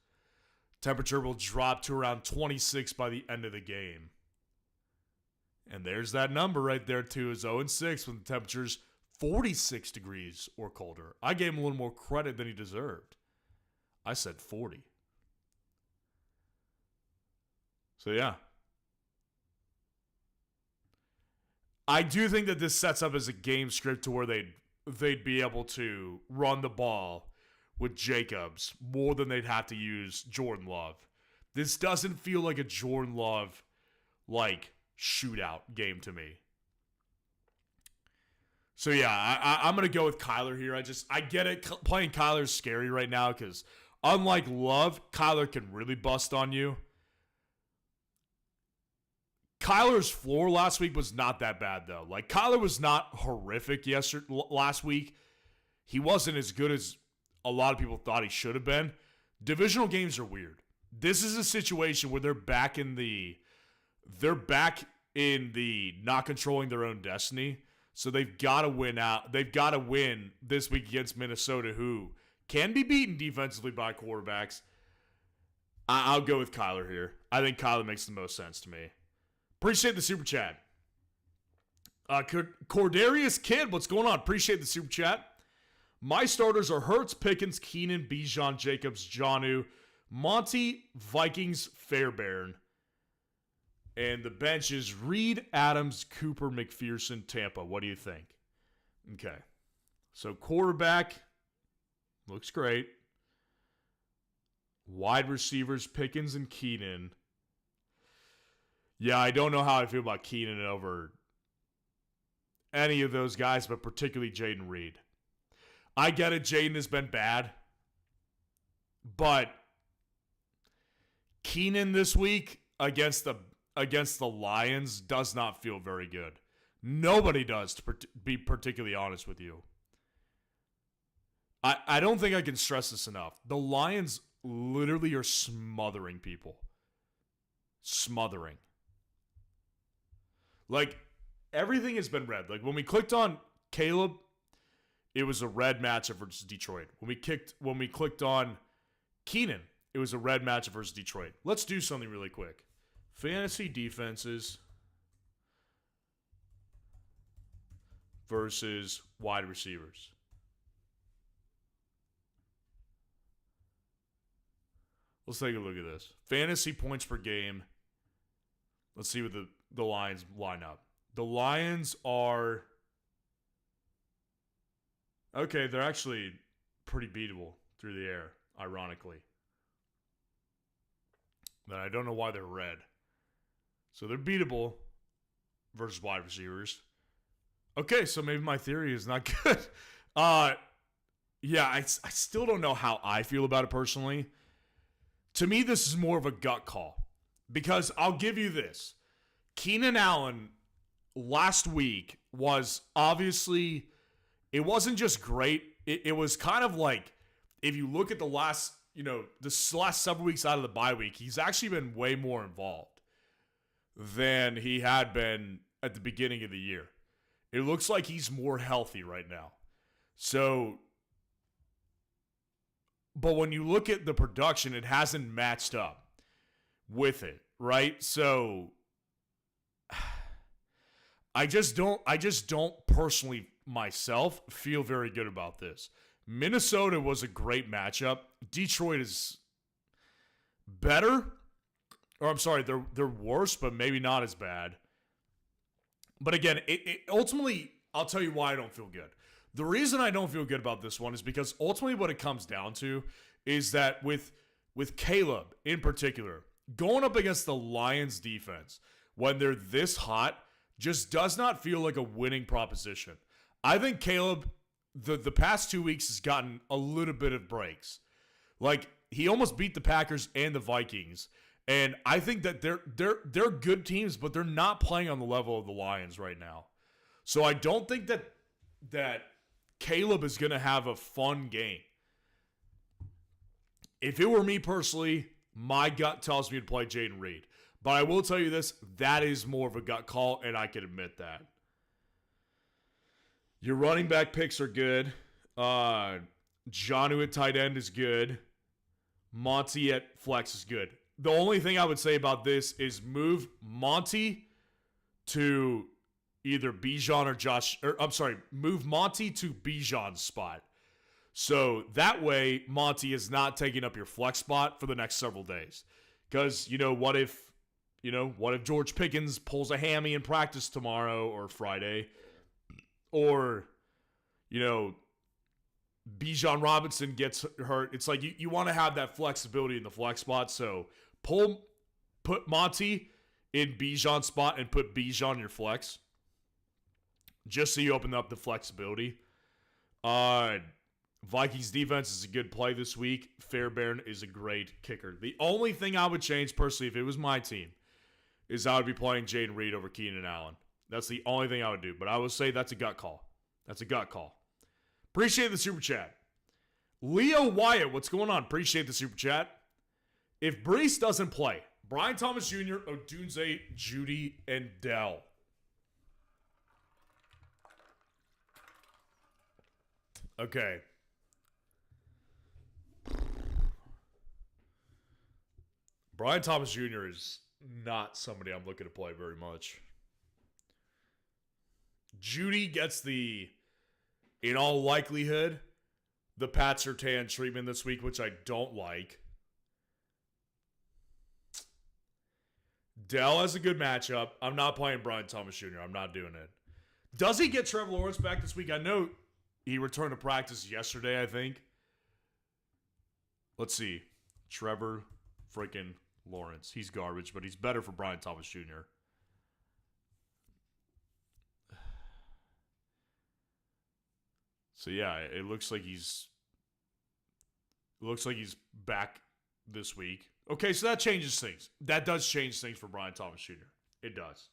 Temperature will drop to around 26 by the end of the game. And there's that number right there, too, is 0-6 when the temperature's 46 degrees or colder. I gave him a little more credit than he deserved. I said 40. So, yeah. I do think that this sets up as a game script to where they'd be able to run the ball with Jacobs more than they'd have to use Jordan Love. This doesn't feel like a Jordan Love, like, shootout game to me. So, yeah, I'm going to go with Kyler here. I get it. Playing Kyler is scary right now because unlike Love, Kyler can really bust on you. Kyler's floor last week was not that bad, though. Like, Kyler was not horrific last week. He wasn't as good as a lot of people thought he should have been. Divisional games are weird. This is a situation where they're back in the not controlling their own destiny. So they've got to win out. They've got to win this week against Minnesota, who can be beaten defensively by quarterbacks. I'll go with Kyler here. I think Kyler makes the most sense to me. Appreciate the super chat. Cordarius Kid, what's going on? Appreciate the super chat. My starters are Hurts, Pickens, Keenan, Bijan, Jacobs, Jonnu, Monty, Vikings, Fairbairn. And the bench is Reed, Adams, Cooper, McPherson, Tampa. What do you think? Okay. So quarterback looks great. Wide receivers, Pickens and Keenan. Yeah, I don't know how I feel about Keenan over any of those guys, but particularly Jaden Reed. I get it, Jaden has been bad. But Keenan this week against the Lions does not feel very good. Nobody does, to be particularly honest with you. I don't think I can stress this enough. The Lions literally are smothering people. Smothering. Like, everything has been red. Like, when we clicked on Caleb, it was a red matchup versus Detroit. When we clicked on Keenan, it was a red matchup versus Detroit. Let's do something really quick. Fantasy defenses versus wide receivers. Let's take a look at this. Fantasy points per game. Let's see what the Lions line up. The Lions are... Okay, they're actually pretty beatable through the air, ironically. But I don't know why they're red. So they're beatable versus wide receivers. Okay, so maybe my theory is not good. Yeah, I still don't know how I feel about it personally. To me, this is more of a gut call. Because I'll give you this. Keenan Allen last week was obviously, it wasn't just great. It was kind of like, if you look at the last several weeks out of the bye week, he's actually been way more involved than he had been at the beginning of the year. It looks like he's more healthy right now. So, but when you look at the production, it hasn't matched up with it, right? So I just don't personally myself feel very good about this. Minnesota was a great matchup. Detroit is better. Or I'm sorry, they're worse, but maybe not as bad. But again, it ultimately, I'll tell you why I don't feel good. The reason I don't feel good about this one is because ultimately what it comes down to is that with Caleb in particular, going up against the Lions defense when they're this hot just does not feel like a winning proposition. I think Caleb, the past 2 weeks, has gotten a little bit of breaks. Like, he almost beat the Packers and the Vikings. And I think that they're good teams, but they're not playing on the level of the Lions right now. So I don't think that Caleb is going to have a fun game. If it were me personally, my gut tells me to play Jaden Reed. But I will tell you this, that is more of a gut call, and I can admit that. Your running back picks are good. Jonnu at tight end is good. Monty at flex is good. The only thing I would say about this is move Monty to either Bijan or Josh, move Monty to Bijan's spot. So that way, Monty is not taking up your flex spot for the next several days. Because, what if George Pickens pulls a hammy in practice tomorrow or Friday? Or, Bijan Robinson gets hurt. It's like you want to have that flexibility in the flex spot. So put Monty in Bijan's spot and put Bijan in your flex. Just so you open up the flexibility. Vikings defense is a good play this week. Fairbairn is a great kicker. The only thing I would change personally if it was my team is I would be playing Jaden Reed over Keenan Allen. That's the only thing I would do. But I would say that's a gut call. That's a gut call. Appreciate the super chat. Leo Wyatt, what's going on? Appreciate the super chat. If Breece doesn't play, Brian Thomas Jr., Odunze, Judy, and Dell. Okay. Brian Thomas Jr. is not somebody I'm looking to play very much. Judy gets in all likelihood, the Pat Surtain treatment this week, which I don't like. Dell has a good matchup. I'm not playing Brian Thomas Jr. I'm not doing it. Does he get Trevor Lawrence back this week? I know he returned to practice yesterday, I think. Let's see. Trevor freaking Lawrence. He's garbage, but he's better for Brian Thomas Jr. So yeah, it looks like he's back this week. Okay, so that changes things. That does change things for Brian Thomas Jr. It does.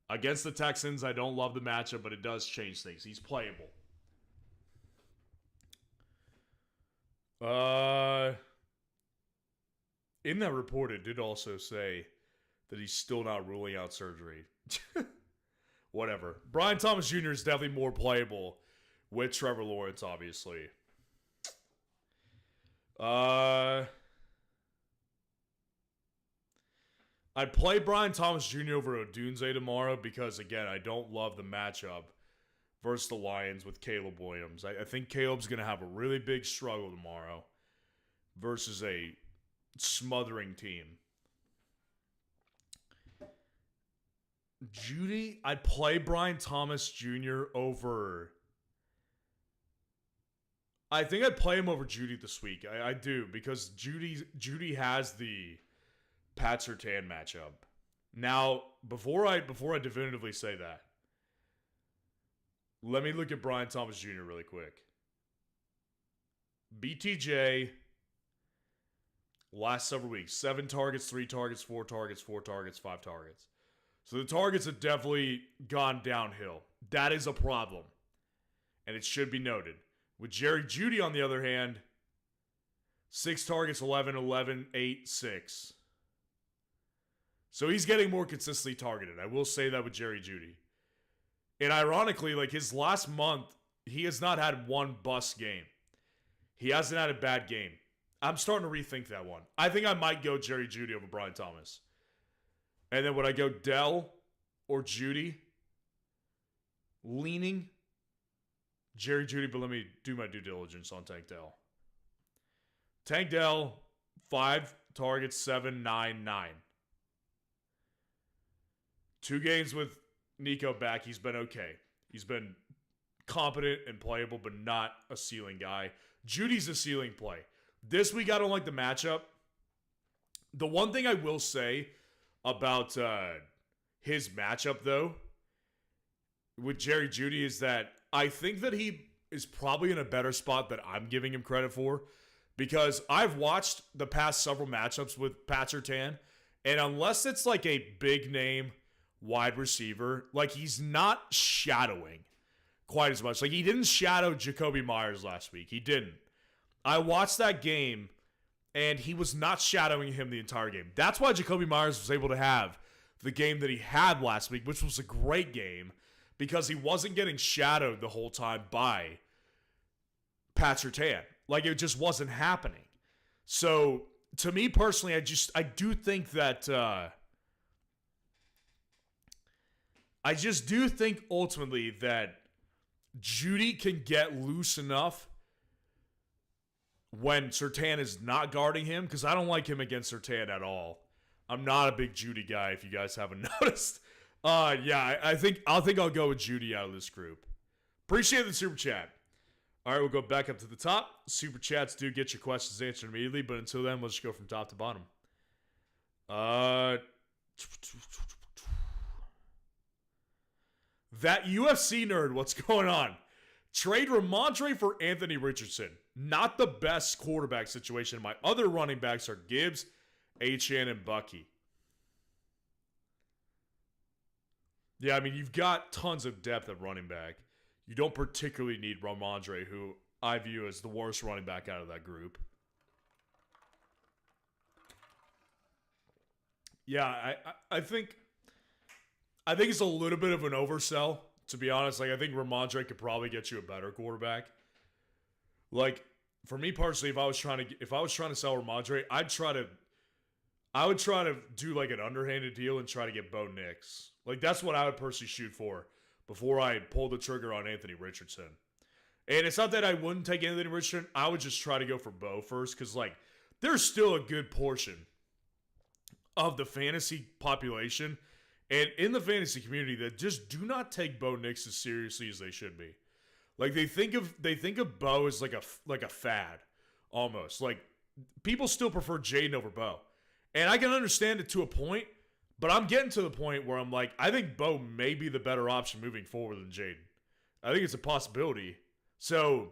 Against the Texans, I don't love the matchup, but it does change things. He's playable. In that report, it did also say that he's still not ruling out surgery. Whatever. Brian Thomas Jr. is definitely more playable with Trevor Lawrence, obviously. I'd play Brian Thomas Jr. over Odunze tomorrow because, again, I don't love the matchup versus the Lions with Caleb Williams. I think Caleb's going to have a really big struggle tomorrow versus a smothering team. Judy, I'd play Brian Thomas Jr. over... I think I'd play him over Judy this week. I do, because Judy has the Pat Surtain matchup. Now, before I definitively say that, let me look at Brian Thomas Jr. really quick. BTJ, last several weeks, 7 targets, 3 targets, 4 targets, 4 targets, 5 targets. So the targets have definitely gone downhill. That is a problem. And it should be noted. With Jerry Jeudy, on the other hand, 6 targets, 11, 11, 8, 6. So he's getting more consistently targeted. I will say that with Jerry Jeudy. And ironically, like his last month, he has not had one bust game. He hasn't had a bad game. I'm starting to rethink that one. I think I might go Jerry Jeudy over Brian Thomas. And then would I go Dell or Jeudy? Leaning Jerry Jeudy, but let me do my due diligence on Tank Dell. Tank Dell, 5 targets, 7, 9, 9. 2 games with Nico back, he's been okay. He's been competent and playable, but not a ceiling guy. Judy's a ceiling play. This week, I don't like the matchup. The one thing I will say about his matchup, though, with Jerry Jeudy is that I think that he is probably in a better spot that I'm giving him credit for, because I've watched the past several matchups with Pat Surtain, and unless it's like a big name wide receiver, like he's not shadowing quite as much. Like he didn't shadow Jacoby Myers last week. He didn't. I watched that game, and he was not shadowing him the entire game. That's why Jacoby Myers was able to have the game that he had last week, which was a great game, because he wasn't getting shadowed the whole time by Pat Surtain. Like, it just wasn't happening. So, to me personally, I do think that, I just do think ultimately that Jeudy can get loose enough when Surtain is not guarding him, because I don't like him against Surtain at all. I'm not a big Jeudy guy, if you guys haven't noticed. Yeah, I think I'll go with Jeudy out of this group. Appreciate the super chat. All right, we'll go back up to the top. Super chats do get your questions answered immediately, but until then, let's just go from top to bottom. That UFC nerd, what's going on? Trade Ramondre for Anthony Richardson. Not the best quarterback situation. My other running backs are Gibbs, Achane, and Bucky. Yeah, I mean, you've got tons of depth at running back. You don't particularly need Ramondre, who I view as the worst running back out of that group. Yeah, I think it's a little bit of an oversell, to be honest. Like, I think Ramondre could probably get you a better quarterback. Like, for me personally, if I was trying to sell Ramondre, I would try to do like an underhanded deal and try to get Bo Nix. Like, that's what I would personally shoot for before I pull the trigger on Anthony Richardson. And it's not that I wouldn't take Anthony Richardson. I would just try to go for Bo first, because, like, there's still a good portion of the fantasy population and in the fantasy community that just do not take Bo Nix as seriously as they should be. Like, they think of Bo as like a fad, almost. Like, people still prefer Jaden over Bo. And I can understand it to a point, but I'm getting to the point where I'm like, I think Bo may be the better option moving forward than Jaden. I think it's a possibility. So,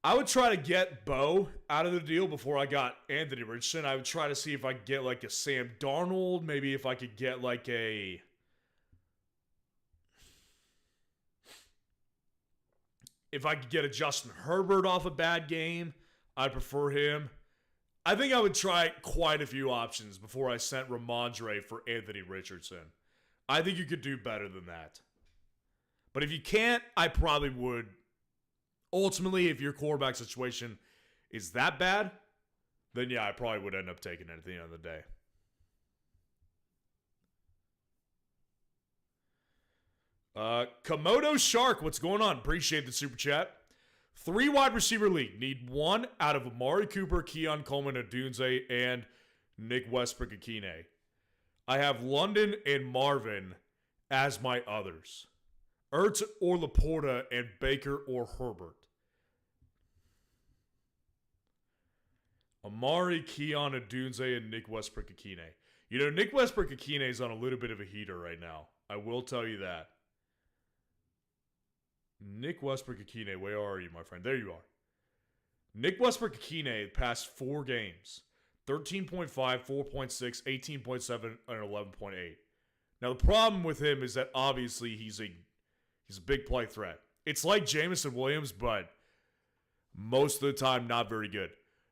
I would try to get Bo out of the deal before I got Anthony Richardson. I would try to see if I could get like a Sam Darnold. Maybe if I could get like a... If I could get a Justin Herbert off a bad game, I'd prefer him. I think I would try quite a few options before I sent Ramondre for Anthony Richardson. I think you could do better than that. But if you can't, I probably would. Ultimately, if your quarterback situation is that bad, then yeah, I probably would end up taking it at the end of the day. Komodo Shark, what's going on? Appreciate the super chat. 3 wide receiver league. Need one out of Amari Cooper, Keon Coleman, Odunze, and Nick Westbrook-Akine. I have London and Marvin as my others. Ertz or Laporta and Baker or Herbert. Amari, Keon, Odunze, and Nick Westbrook-Akine. You know, Nick Westbrook-Akine is on a little bit of a heater right now. I will tell you that. Nick Westbrook-Akine, where are you, my friend? There you are. Nick Westbrook-Akine past 4 games. 13.5, 4.6, 18.7, and 11.8. Now, the problem with him is that obviously he's a big play threat. It's like Jameson Williams, but most of the time not very good.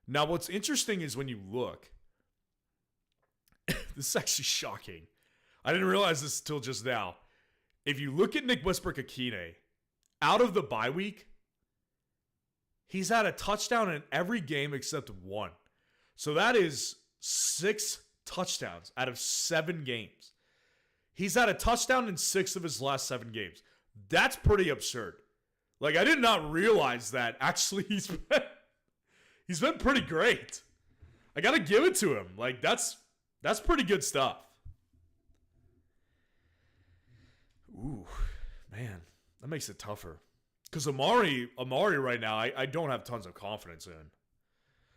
Now, what's interesting is when you look, this is actually shocking. I didn't realize this until just now. If you look at Nick Westbrook-Akine, out of the bye week, he's had a touchdown in every game except 1. So that is 6 touchdowns out of 7 games. He's had a touchdown in 6 of his last 7 games. That's pretty absurd. Like, I did not realize that. Actually, he's been pretty great. I got to give it to him. Like, that's pretty good stuff. Ooh, man. That makes it tougher. Because Amari right now, I don't have tons of confidence in.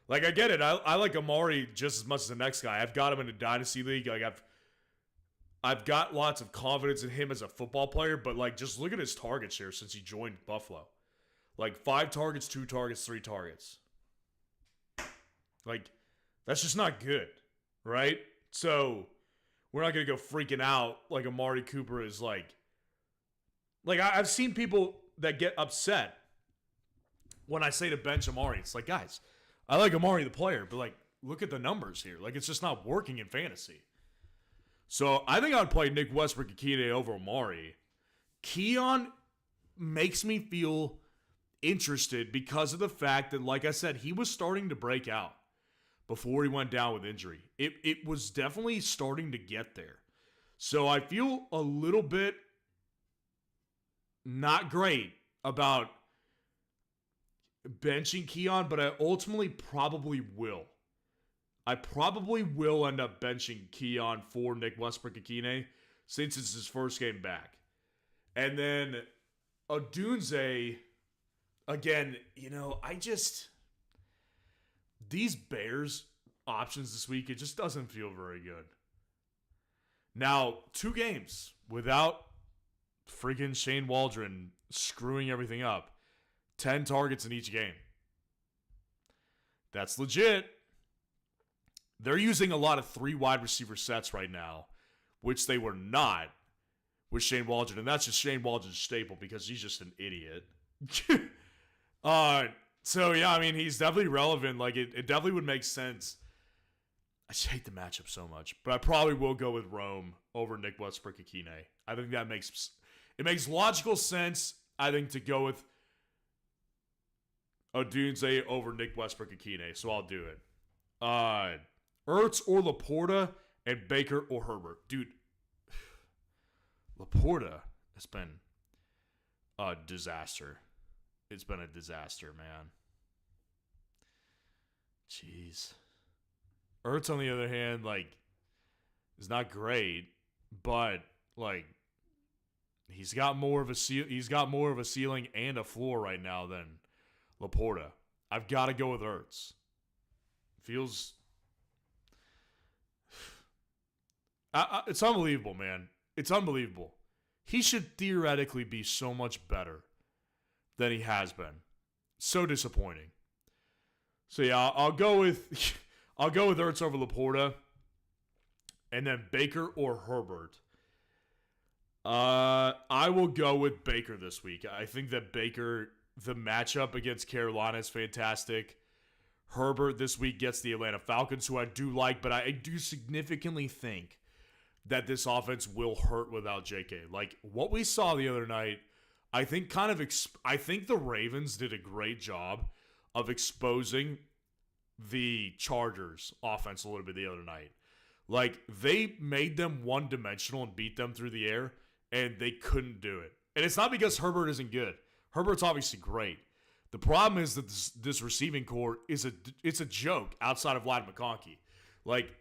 Like, I get it. I like Amari just as much as the next guy. I've got him in a dynasty league. Like, I've got lots of confidence in him as a football player, but, like, just look at his target share since he joined Buffalo. Like, 5 targets, 2 targets, 3 targets. Like, that's just not good, right? So, we're not going to go freaking out like Amari Cooper is, like... Like, I've seen people that get upset when I say to bench Amari. It's like, guys, I like Amari the player, but, like, look at the numbers here. Like, it's just not working in fantasy. So, I think I would play Nick Westbrook-Ikine over Amari. Keon makes me feel interested because of the fact that, like I said, he was starting to break out before he went down with injury. It was definitely starting to get there. So, I feel a little bit not great about benching Keon, but I ultimately probably will. I probably will end up benching Keon for Nick Westbrook-Ikine since it's his first game back. And then Odunze, again, these Bears options this week, it just doesn't feel very good. Now, 2 games without freaking Shane Waldron screwing everything up. 10 targets in each game. That's legit. They're using a lot of 3 wide receiver sets right now, which they were not with Shane Waldron. And that's just Shane Waldron's staple because he's just an idiot. So, yeah, I mean, he's definitely relevant. Like, it definitely would make sense. I just hate the matchup so much. But I probably will go with Rome over Nick Westbrook-Ikine. I think that makes logical sense, I think, to go with Odunze over Nick Westbrook-Ikine. So I'll do it. Ertz or Laporta and Baker or Herbert. Dude, Laporta has been a disaster. It's been a disaster, man. Jeez. Ertz, on the other hand, like, is not great, but, like, he's got more of a ceiling and a floor right now than Laporta. I've got to go with Ertz. Feels... it's unbelievable, man. It's unbelievable. He should theoretically be so much better than he has been. So disappointing. So yeah, I'll go with Ertz over Laporta, and then Baker or Herbert. I will go with Baker this week. I think that Baker, the matchup against Carolina is fantastic. Herbert this week gets the Atlanta Falcons, who I do like, but I do significantly think that this offense will hurt without JK. Like, what we saw the other night, I think I think the Ravens did a great job of exposing the Chargers offense a little bit the other night. Like, they made them one-dimensional and beat them through the air, and they couldn't do it. And it's not because Herbert isn't good. Herbert's obviously great. The problem is that this receiving core it's a joke outside of Vlad McConkey. Like,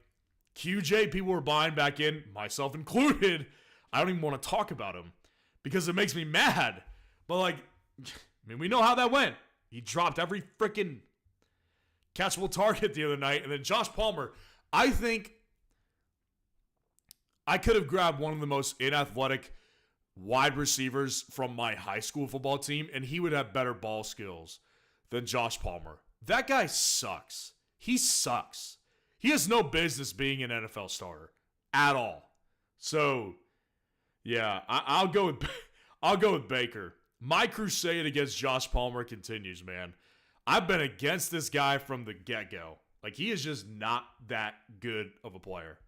QJ, people were buying back in, myself included. I don't even want to talk about him because it makes me mad. But, like, I mean, we know how that went. He dropped every freaking catchable target the other night. And then Josh Palmer, I think I could have grabbed one of the most inathletic wide receivers from my high school football team, and he would have better ball skills than Josh Palmer. That guy sucks. He sucks. He has no business being an NFL starter at all. So, yeah, I'll go with Baker. My crusade against Josh Palmer continues, man. I've been against this guy from the get-go. Like, he is just not that good of a player.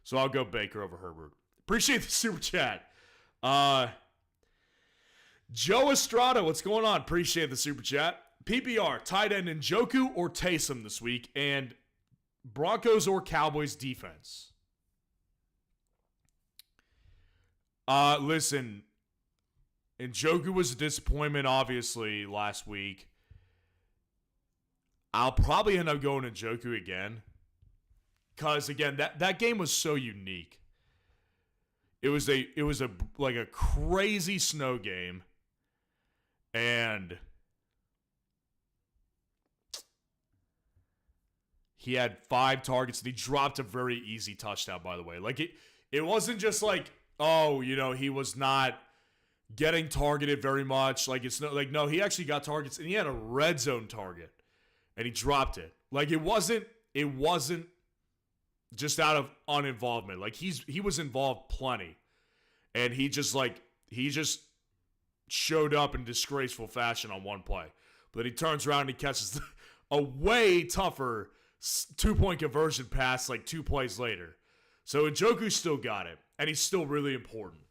So I'll go Baker over Herbert. Appreciate the super chat. Joe Estrada, what's going on? Appreciate the super chat. PPR, tight end Njoku or Taysom this week, and Broncos or Cowboys defense. Listen, Njoku was a disappointment, obviously, last week. I'll probably end up going Njoku again. Because, again, that game was so unique. It was a crazy snow game. And he had 5 targets, and he dropped a very easy touchdown, by the way. Like, it wasn't just like, oh, he was not getting targeted very much. Like, it's no, no, he actually got targets, and he had a red zone target, and he dropped it. Like, it wasn't just out of uninvolvement. Like, he was involved plenty, and he just showed up in disgraceful fashion on one play. But then he turns around and he catches a way tougher 2-point conversion pass like 2 plays later. So Njoku still got it, and he's still really important.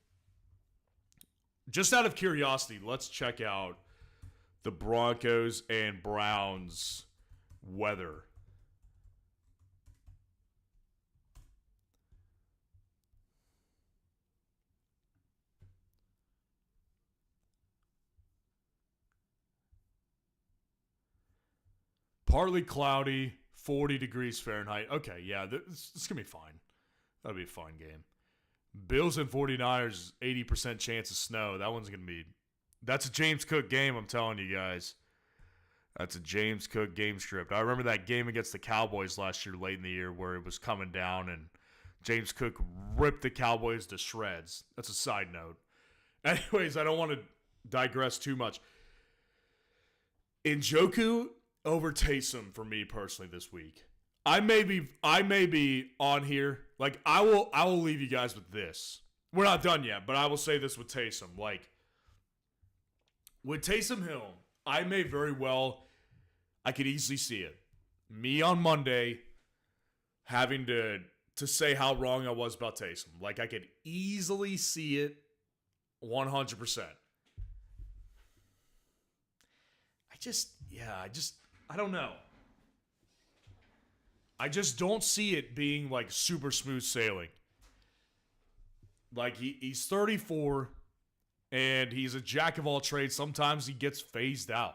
Just out of curiosity, let's check out the Broncos and Browns weather. Partly cloudy, 40 degrees Fahrenheit. Okay, yeah, this is going to be fine. That'll be a fun game. Bills and 49ers, 80% chance of snow. That one's going to be... That's a James Cook game, I'm telling you guys. That's a James Cook game script. I remember that game against the Cowboys last year, late in the year, where it was coming down, and James Cook ripped the Cowboys to shreds. That's a side note. Anyways, I don't want to digress too much. Njoku over Taysom for me personally this week. I may be on here. Like, I will leave you guys with this. We're not done yet, but I will say this with Taysom. Like, with Taysom Hill, I may very well, I could easily see it. Me on Monday having to say how wrong I was about Taysom. Like, I could easily see it 100%. I don't know. I just don't see it being like super smooth sailing. Like, he's 34 and he's a jack of all trades. Sometimes he gets phased out.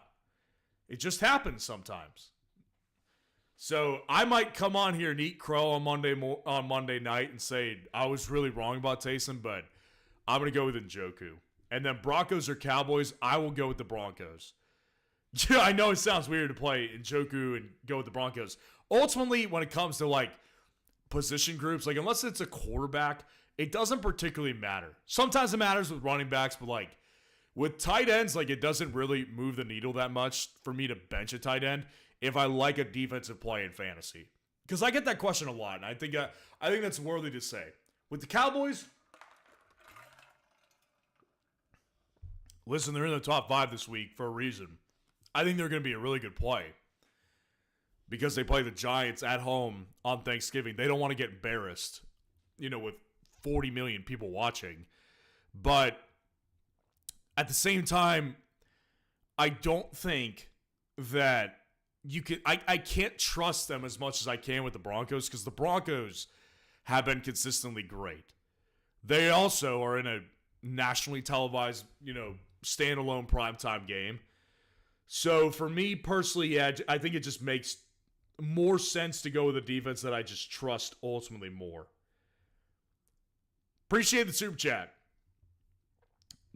It just happens sometimes. So I might come on here and eat crow on Monday night and say I was really wrong about Taysom, but I'm going to go with Njoku. And then Broncos or Cowboys, I will go with the Broncos. Yeah, I know it sounds weird to play Njoku and go with the Broncos. Ultimately, when it comes to, like, position groups, like, unless it's a quarterback, it doesn't particularly matter. Sometimes it matters with running backs, but, like, with tight ends, like, it doesn't really move the needle that much for me to bench a tight end if I like a defensive play in fantasy. Because I get that question a lot, and I think that's worthy to say. With the Cowboys, listen, they're in the top 5 this week for a reason. I think they're going to be a really good play because they play the Giants at home on Thanksgiving. They don't want to get embarrassed, with 40 million people watching. But at the same time, I don't think that you can. I can't trust them as much as I can with the Broncos because the Broncos have been consistently great. They also are in a nationally televised, standalone primetime game. So for me personally, yeah, I think it just makes more sense to go with a defense that I just trust ultimately more. Appreciate the super chat.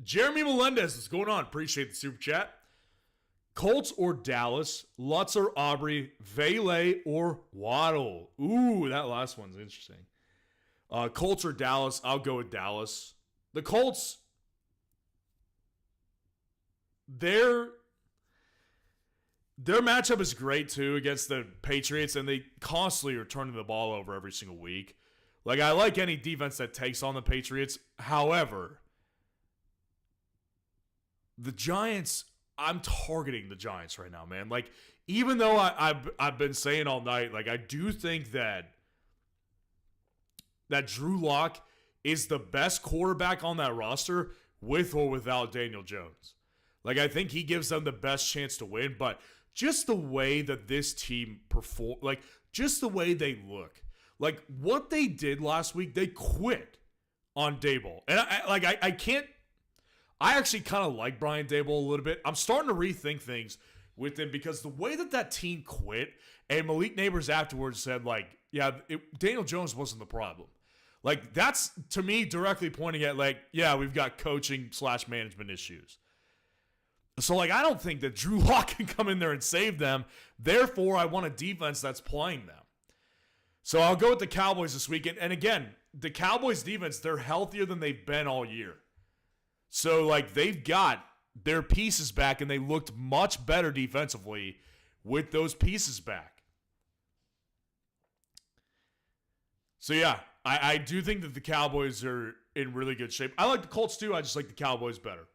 Jeremy Melendez, what's going on? Appreciate the super chat. Colts or Dallas? Lutz or Aubrey? Vele or Waddle? Ooh, that last one's interesting. Colts or Dallas? I'll go with Dallas. The Colts, their matchup is great, too, against the Patriots, and they constantly are turning the ball over every single week. Like, I like any defense that takes on the Patriots. However, the Giants, I'm targeting the Giants right now, man. Like, even though I've been saying all night, like, I do think that Drew Lock is the best quarterback on that roster with or without Daniel Jones. Like, I think he gives them the best chance to win, but just the way that this team perform, like, just the way they look. Like, what they did last week, they quit on Daboll. And I can't, I actually kind of like Brian Daboll a little bit. I'm starting to rethink things with him because the way that team quit, and Malik Neighbors afterwards said, like, yeah, Daniel Jones wasn't the problem. Like, that's, to me, directly pointing at, like, yeah, we've got coaching/management issues. So, I don't think that Drew Lock can come in there and save them. Therefore, I want a defense that's playing them. So, I'll go with the Cowboys this weekend. And again, the Cowboys defense, they're healthier than they've been all year. So, they've got their pieces back, and they looked much better defensively with those pieces back. So, yeah, I do think that the Cowboys are in really good shape. I like the Colts, too. I just like the Cowboys better.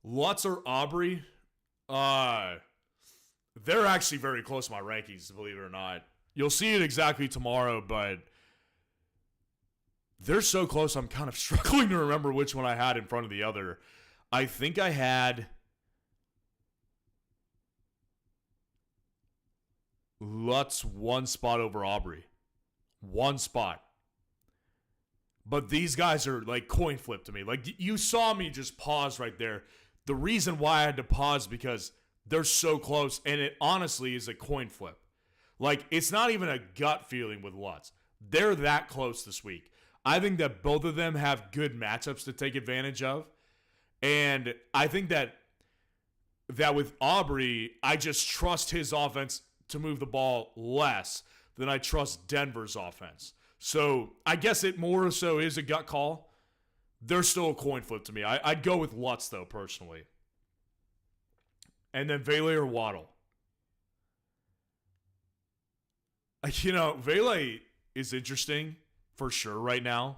Lutz or Aubrey, they're actually very close to my rankings, believe it or not. You'll see it exactly tomorrow, but they're so close, I'm kind of struggling to remember which one I had in front of the other. I think I had Lutz one spot over Aubrey. One spot. But these guys are coin flip to me. You saw me just pause right there. The reason why I had to pause because they're so close, and it honestly is a coin flip. It's not even a gut feeling with Lutz. They're that close this week. I think that both of them have good matchups to take advantage of. And I think that with Aubrey, I just trust his offense to move the ball less than I trust Denver's offense. So I guess it more so is a gut call. They're still a coin flip to me. I'd go with Lutz, though, personally. And then Vele or Waddle. Vele is interesting for sure right now.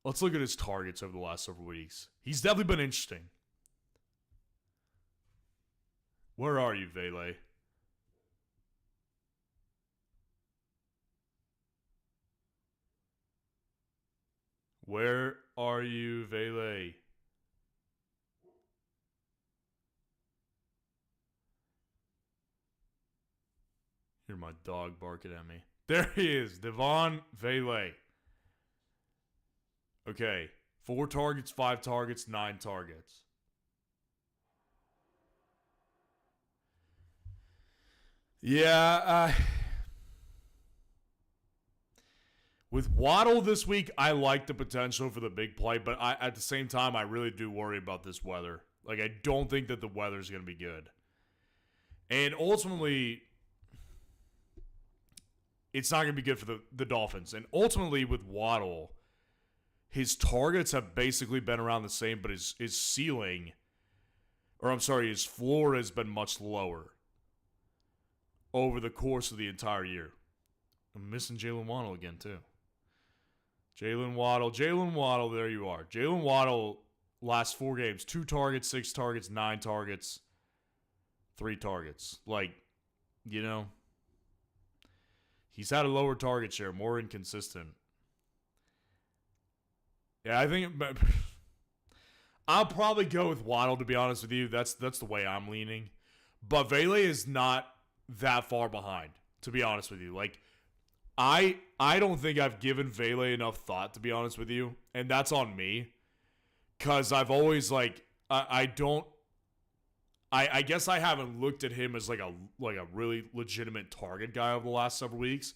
Let's look at his targets over the last several weeks. He's definitely been interesting. Where are you, Vele? Where are you, Vele? Hear my dog barking at me. There he is, Devon Vele. Okay, 4 targets, 5 targets, 9 targets. Yeah, with Waddle this week, I like the potential for the big play, but at the same time, I really do worry about this weather. I don't think that the weather's going to be good. And ultimately, it's not going to be good for the Dolphins. And ultimately, with Waddle, his targets have basically been around the same, but his ceiling, his floor has been much lower over the course of the entire year. I'm missing Jalen Waddle again, too. Jalen Waddle, there you are. Jalen Waddle, last 4 games, 2 targets, 6 targets, 9 targets, 3 targets. He's had a lower target share, more inconsistent. Yeah, I think I'll probably go with Waddle, to be honest with you. That's the way I'm leaning. But Vele is not that far behind, to be honest with you. I don't think I've given Vele enough thought, to be honest with you, and that's on me, because I've always I guess I haven't looked at him as a really legitimate target guy over the last several weeks,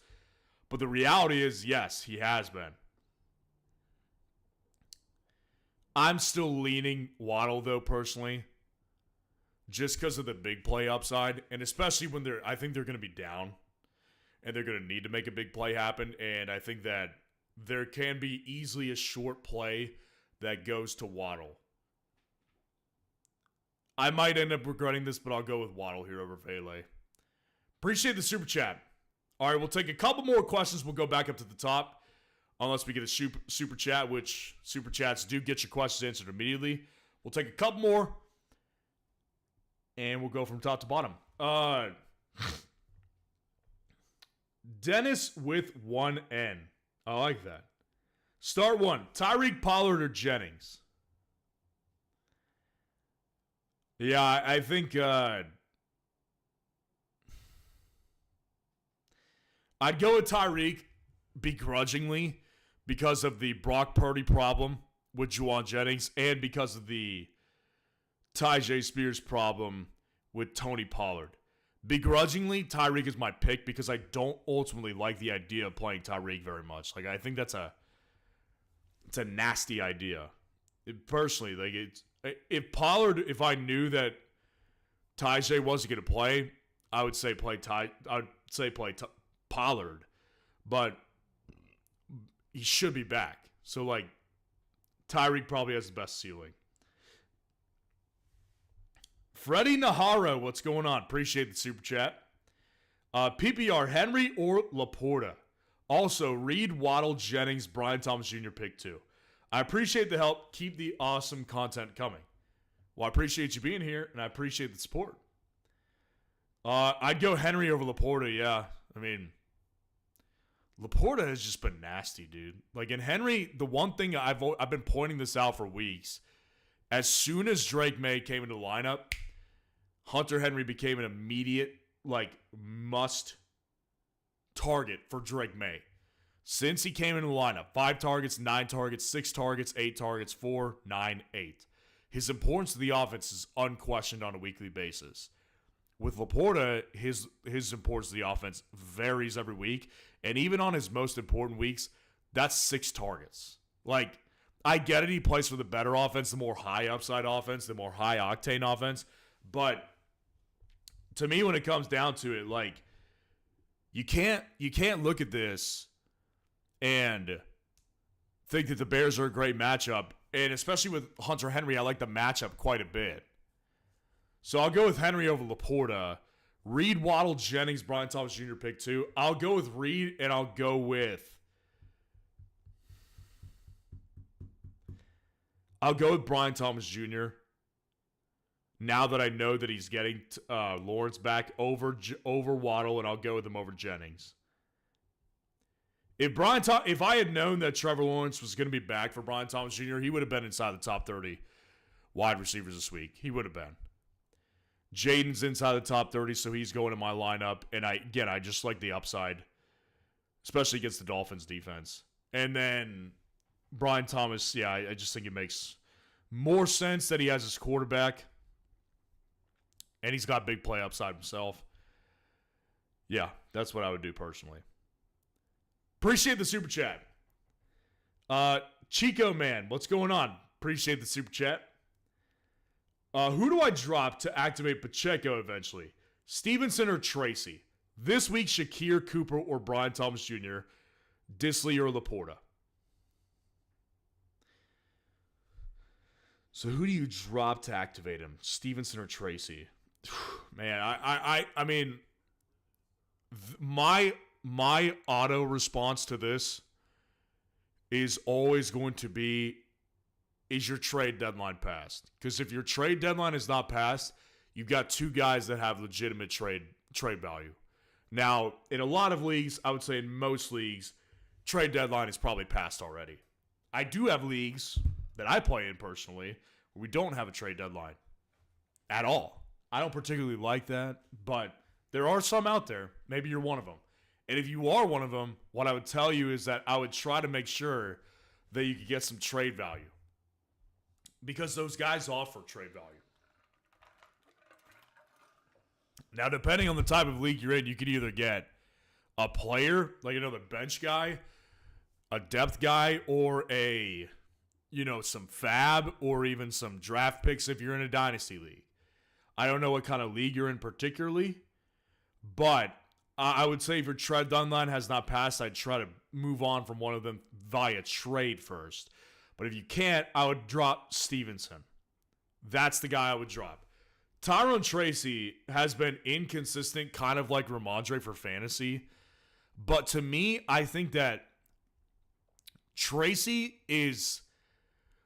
but the reality is, yes, he has been. I'm still leaning Waddle, though, personally, just because of the big play upside, and especially when I think they're going to be down. And they're going to need to make a big play happen. And I think that there can be easily a short play that goes to Waddle. I might end up regretting this, but I'll go with Waddle here over Vele. Appreciate the super chat. All right, we'll take a couple more questions. We'll go back up to the top. Unless we get a super chat, which super chats do get your questions answered immediately. We'll take a couple more. And we'll go from top to bottom. Dennis with 1 N. I like that. Start 1. Tyreek, Pollard, or Jennings? Yeah, I think I'd go with Tyreek begrudgingly because of the Brock Purdy problem with Juwan Jennings and because of the Tyjae Spears problem with Tony Pollard. Begrudgingly, Tyreek is my pick because I don't ultimately like the idea of playing Tyreek very much. I think it's a nasty idea. Personally, like if I knew that Tyjae wasn't going to play, I would say play Pollard, but he should be back. So like Tyreek probably has the best ceiling. Freddie Nahara, what's going on? Appreciate the super chat. PPR, Henry or Laporta. Also, Reed, Waddle, Jennings, Brian Thomas Jr. pick 2. I appreciate the help. Keep the awesome content coming. Well, I appreciate you being here, and I appreciate the support. I'd go Henry over Laporta, yeah. I mean, Laporta has just been nasty, dude. Like, in Henry, the one thing I've been pointing this out for weeks, as soon as Drake May came into the lineup, Hunter Henry became an immediate, like, must target for Drake May. Since he came into the lineup, 5 targets, 9 targets, 6 targets, 8 targets, 4, 9, 8. His importance to the offense is unquestioned on a weekly basis. With Laporta, his importance to the offense varies every week, and even on his most important weeks, that's 6 targets. Like, I get it, he plays for the better offense, the more high upside offense, the more high octane offense, but to me, when it comes down to it, like, you can't look at this and think that the Bears are a great matchup. And especially with Hunter Henry, I like the matchup quite a bit. So I'll go with Henry over Laporta. Reed, Waddle, Jennings, Brian Thomas Jr. pick 2. I'll go with Reed, and I'll go with Brian Thomas Jr. Now that I know that he's getting Lawrence back over Waddle, and I'll go with him over Jennings. If I had known that Trevor Lawrence was going to be back for Brian Thomas Jr., he would have been inside the top 30 wide receivers this week. He would have been. Jaden's inside the top 30, so he's going in my lineup. And I just like the upside, especially against the Dolphins defense. And then Brian Thomas, yeah, I just think it makes more sense that he has his quarterback. And he's got big play upside himself. Yeah, that's what I would do personally. Appreciate the super chat. Chico Man, what's going on? Appreciate the super chat. Who do I drop to activate Pacheco eventually? Stevenson or Tracy? This week, Shakir, Cooper, or Brian Thomas Jr., Disley or Laporta. So who do you drop to activate him? Stevenson or Tracy? Man, I mean, my auto response to this is always going to be, is your trade deadline passed? Because if your trade deadline is not passed, you've got 2 guys that have legitimate trade value. Now, in a lot of leagues, I would say in most leagues, trade deadline is probably passed already. I do have leagues that I play in personally where we don't have a trade deadline at all. I don't particularly like that, but there are some out there. Maybe you're one of them. And if you are one of them, what I would tell you is that I would try to make sure that you could get some trade value. Because those guys offer trade value. Now, depending on the type of league you're in, you could either get a player, like another bench guy, a depth guy, or some fab, or even some draft picks if you're in a dynasty league. I don't know what kind of league you're in particularly, but I would say if your trade deadline has not passed, I'd try to move on from one of them via trade first. But if you can't, I would drop Stevenson. That's the guy I would drop. Tyrone Tracy has been inconsistent, kind of like Ramondre for fantasy. But to me, I think that Tracy is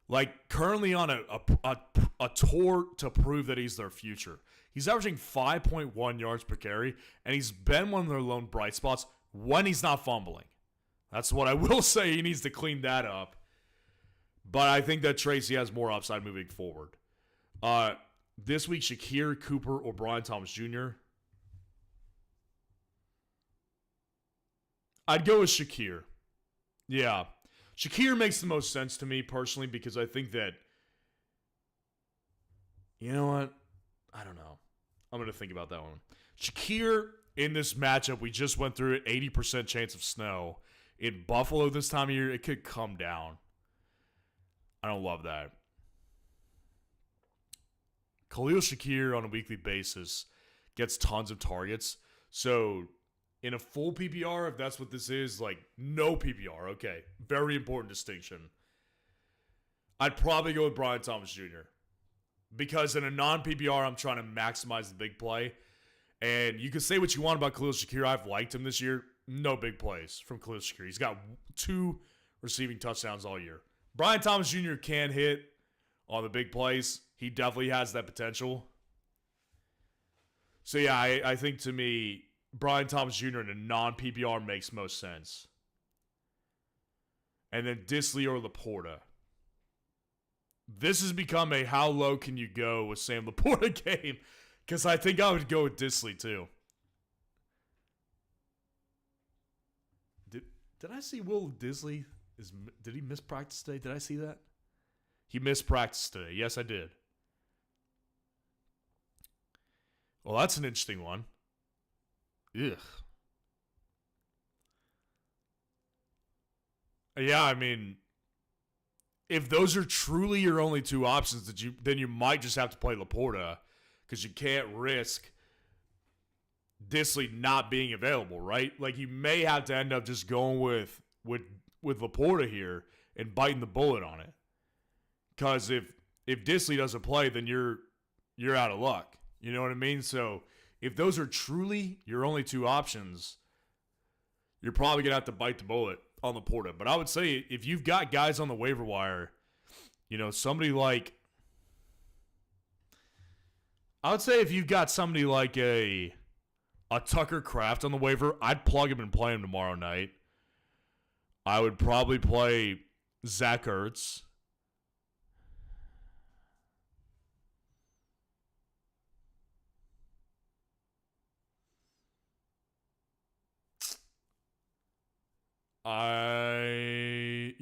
like currently on a tour to prove that he's their future. He's averaging 5.1 yards per carry, and he's been one of their lone bright spots when he's not fumbling. That's what I will say. He needs to clean that up. But I think that Tracy has more upside moving forward. This week, Shakir, Cooper, or Brian Thomas Jr. I'd go with Shakir. Yeah. Shakir makes the most sense to me personally because I think that, you know what? I don't know. I'm going to think about that one. Shakir, in this matchup, we just went through it, 80% chance of snow. In Buffalo this time of year, it could come down. I don't love that. Khalil Shakir on a weekly basis gets tons of targets. So in a full PPR, if that's what this is, like no PPR, okay, very important distinction. I'd probably go with Brian Thomas Jr. because in a non-PPR, I'm trying to maximize the big play. And you can say what you want about Khalil Shakir. I've liked him this year. No big plays from Khalil Shakir. He's got 2 receiving touchdowns all year. Brian Thomas Jr. can hit on the big plays. He definitely has that potential. So, yeah, I think to me, Brian Thomas Jr. in a non-PPR makes most sense. And then Disley or Laporta. This has become a how low can you go with Sam Laporta game. Because I think I would go with Disley too. Did I see Will Disley? Did he miss practice today? Did I see that? He missed practice today. Yes, I did. Well, that's an interesting one. Ugh. Yeah, I mean, if those are truly your only 2 options, then you might just have to play Laporta because you can't risk Disley not being available, right? Like you may have to end up just going with Laporta here and biting the bullet on it. Because if Disley doesn't play, then you're out of luck. You know what I mean? So if those are truly your only 2 options, you're probably going to have to bite the bullet on Laporta. But I would say if you've got guys on the waiver wire, you know, somebody like, I would say if you've got somebody like a Tucker Kraft on the waiver, I'd plug him and play him tomorrow night. I would probably play Zach Ertz. I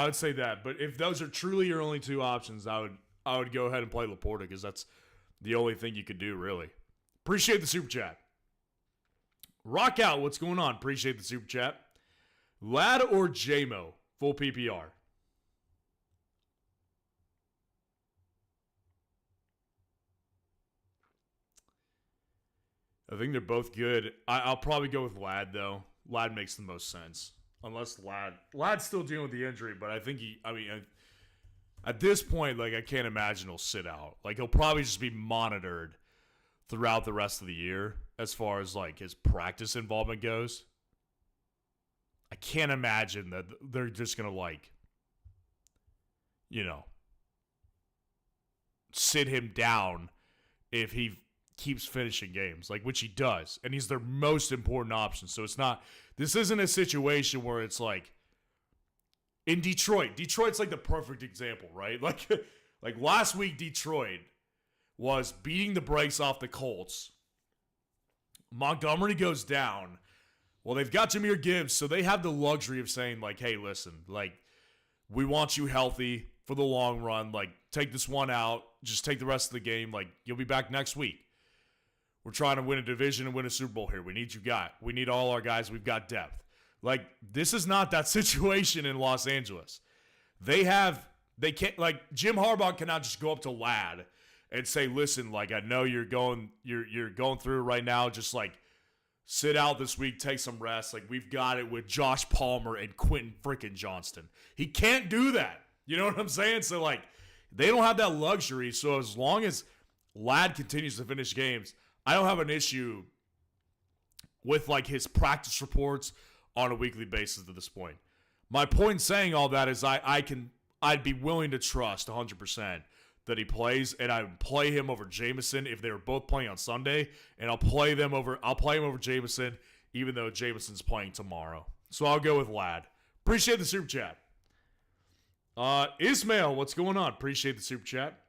would say that. But if those are truly your only 2 options, I would go ahead and play Laporta because that's the only thing you could do, really. Appreciate the super chat. Rock out, what's going on? Appreciate the super chat. Lad or JMO, full PPR. I think they're both good. I'll probably go with Lad, though. Lad makes the most sense. Unless Lad's still dealing with the injury, but I think at this point, like, I can't imagine he'll sit out. Like, he'll probably just be monitored throughout the rest of the year as far as, like, his practice involvement goes. I can't imagine that they're just going to, like, you know, sit him down if he keeps finishing games, like, which he does, and he's their most important option. So this isn't a situation where it's like in Detroit's like the perfect example, right? Like last week, Detroit was beating the brakes off the Colts. Montgomery goes down. Well, they've got Jahmyr Gibbs, so they have the luxury of saying, like, hey, listen, like, we want you healthy for the long run. Like, take this one out. Just take the rest of the game. Like, you'll be back next week. We're trying to win a division and win a Super Bowl here. We need We need all our guys. We've got depth. Like, this is not that situation in Los Angeles. They can't, like, Jim Harbaugh cannot just go up to Lad and say, listen, like, I know you're going through it right now. Just, like, sit out this week, take some rest. Like, we've got it with Josh Palmer and Quentin frickin' Johnston. He can't do that. You know what I'm saying? So, like, they don't have that luxury. So as long as Lad continues to finish games, I don't have an issue with, like, his practice reports on a weekly basis at this point. My point in saying all that is I'd be willing to trust 100% that he plays, and I would play him over Jameson if they were both playing on Sunday, and I'll play him over Jameson even though Jameson's playing tomorrow. So I'll go with Lad. Appreciate the super chat. Ismail, what's going on? Appreciate the super chat.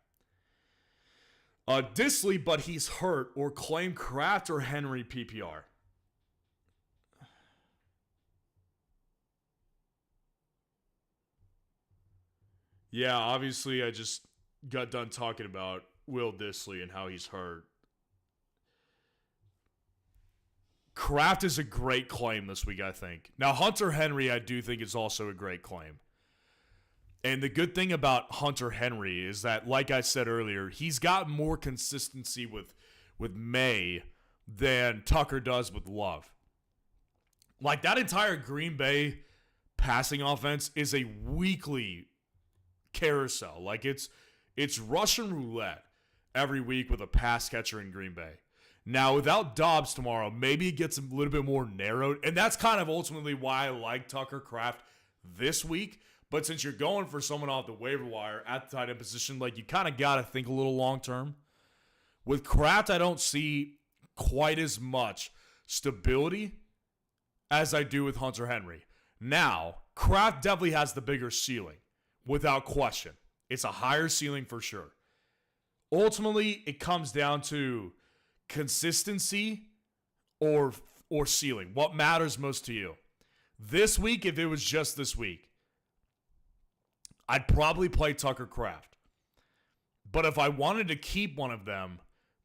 Disley, but he's hurt, or claim Kraft or Henry PPR. Yeah, obviously I just got done talking about Will Disley and how he's hurt. Kraft is a great claim this week, I think. Now, Hunter Henry, I do think is also a great claim. And the good thing about Hunter Henry is that, like I said earlier, he's got more consistency with May than Tucker does with Love. Like, that entire Green Bay passing offense is a weekly carousel. Like, it's Russian roulette every week with a pass catcher in Green Bay. Now, without Dobbs tomorrow, maybe it gets a little bit more narrowed. And that's kind of ultimately why I like Tucker Kraft this week. But since you're going for someone off the waiver wire at the tight end position, like, you kind of got to think a little long term. With Kraft, I don't see quite as much stability as I do with Hunter Henry. Now, Kraft definitely has the bigger ceiling, without question. It's a higher ceiling for sure. Ultimately, it comes down to consistency or ceiling. What matters most to you? This week, if it was just this week, I'd probably play Tucker Kraft. But if I wanted to keep one of them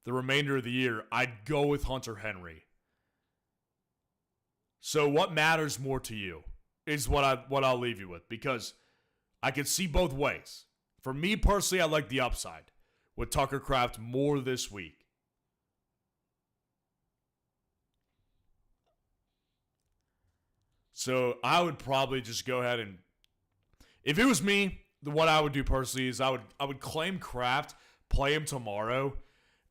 the remainder of the year, I'd go with Hunter Henry. So what matters more to you is what I'll leave you with, because I can see both ways. For me personally, I like the upside with Tucker Kraft more this week. So I would probably just go ahead and, if it was me, what I would do personally is I would claim Kraft, play him tomorrow,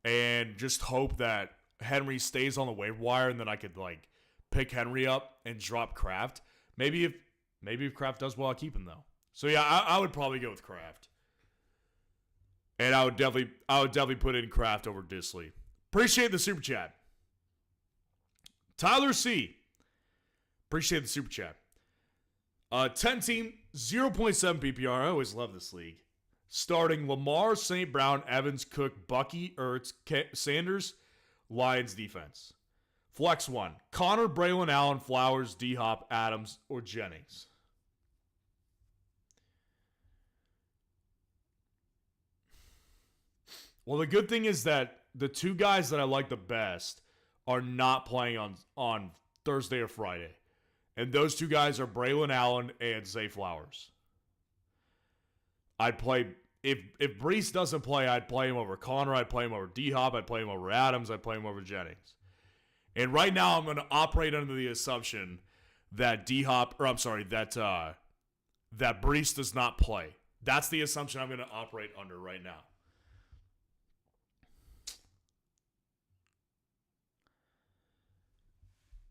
and just hope that Henry stays on the waiver wire, and then I could like pick Henry up and drop Kraft. Maybe if Kraft does well, I'll keep him though. So yeah, I would probably go with Kraft, and I would definitely put in Kraft over Disley. Appreciate the super chat, Tyler C. Appreciate the super chat. 10 team, 0.7 PPR. I always love this league. Starting Lamar, St. Brown, Evans, Cook, Bucky, Ertz, Sanders, Lions defense. Flex 1. Connor, Braylon Allen, Flowers, D-Hop, Adams, or Jennings. Well, the good thing is that the two guys that I like the best are not playing on Thursday or Friday. And those two guys are Braylon Allen and Zay Flowers. I'd play, if Breece doesn't play, I'd play him over Connor, I'd play him over D-Hop, I'd play him over Adams, I'd play him over Jennings. And right now I'm going to operate under the assumption that that Breece does not play. That's the assumption I'm going to operate under right now.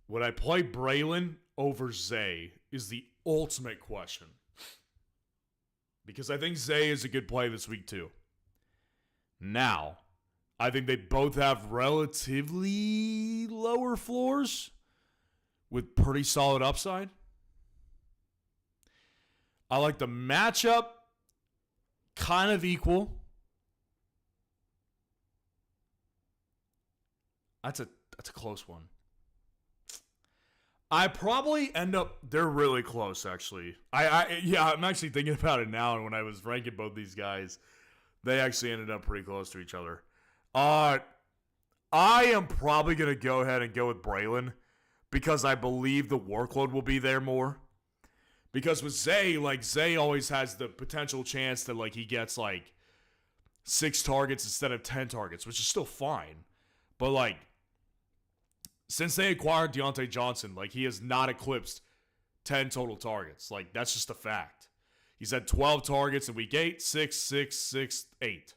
Would I play Braylon over Zay is the ultimate question. Because I think Zay is a good play this week too. Now, I think they both have relatively lower floors with pretty solid upside. I like the matchup kind of equal. That's a close one. I probably end up, they're really close actually. I'm actually thinking about it now, and when I was ranking both these guys, they actually ended up pretty close to each other. I am probably going to go ahead and go with Braylon because I believe the workload will be there more. Because with Zay, like Zay always has the potential chance that like he gets like 6 targets instead of 10 targets, which is still fine. But like, since they acquired Deontay Johnson, like he has not eclipsed 10 total targets. Like that's just a fact. He's had 12 targets in week 8, 6, 6, 6, 8.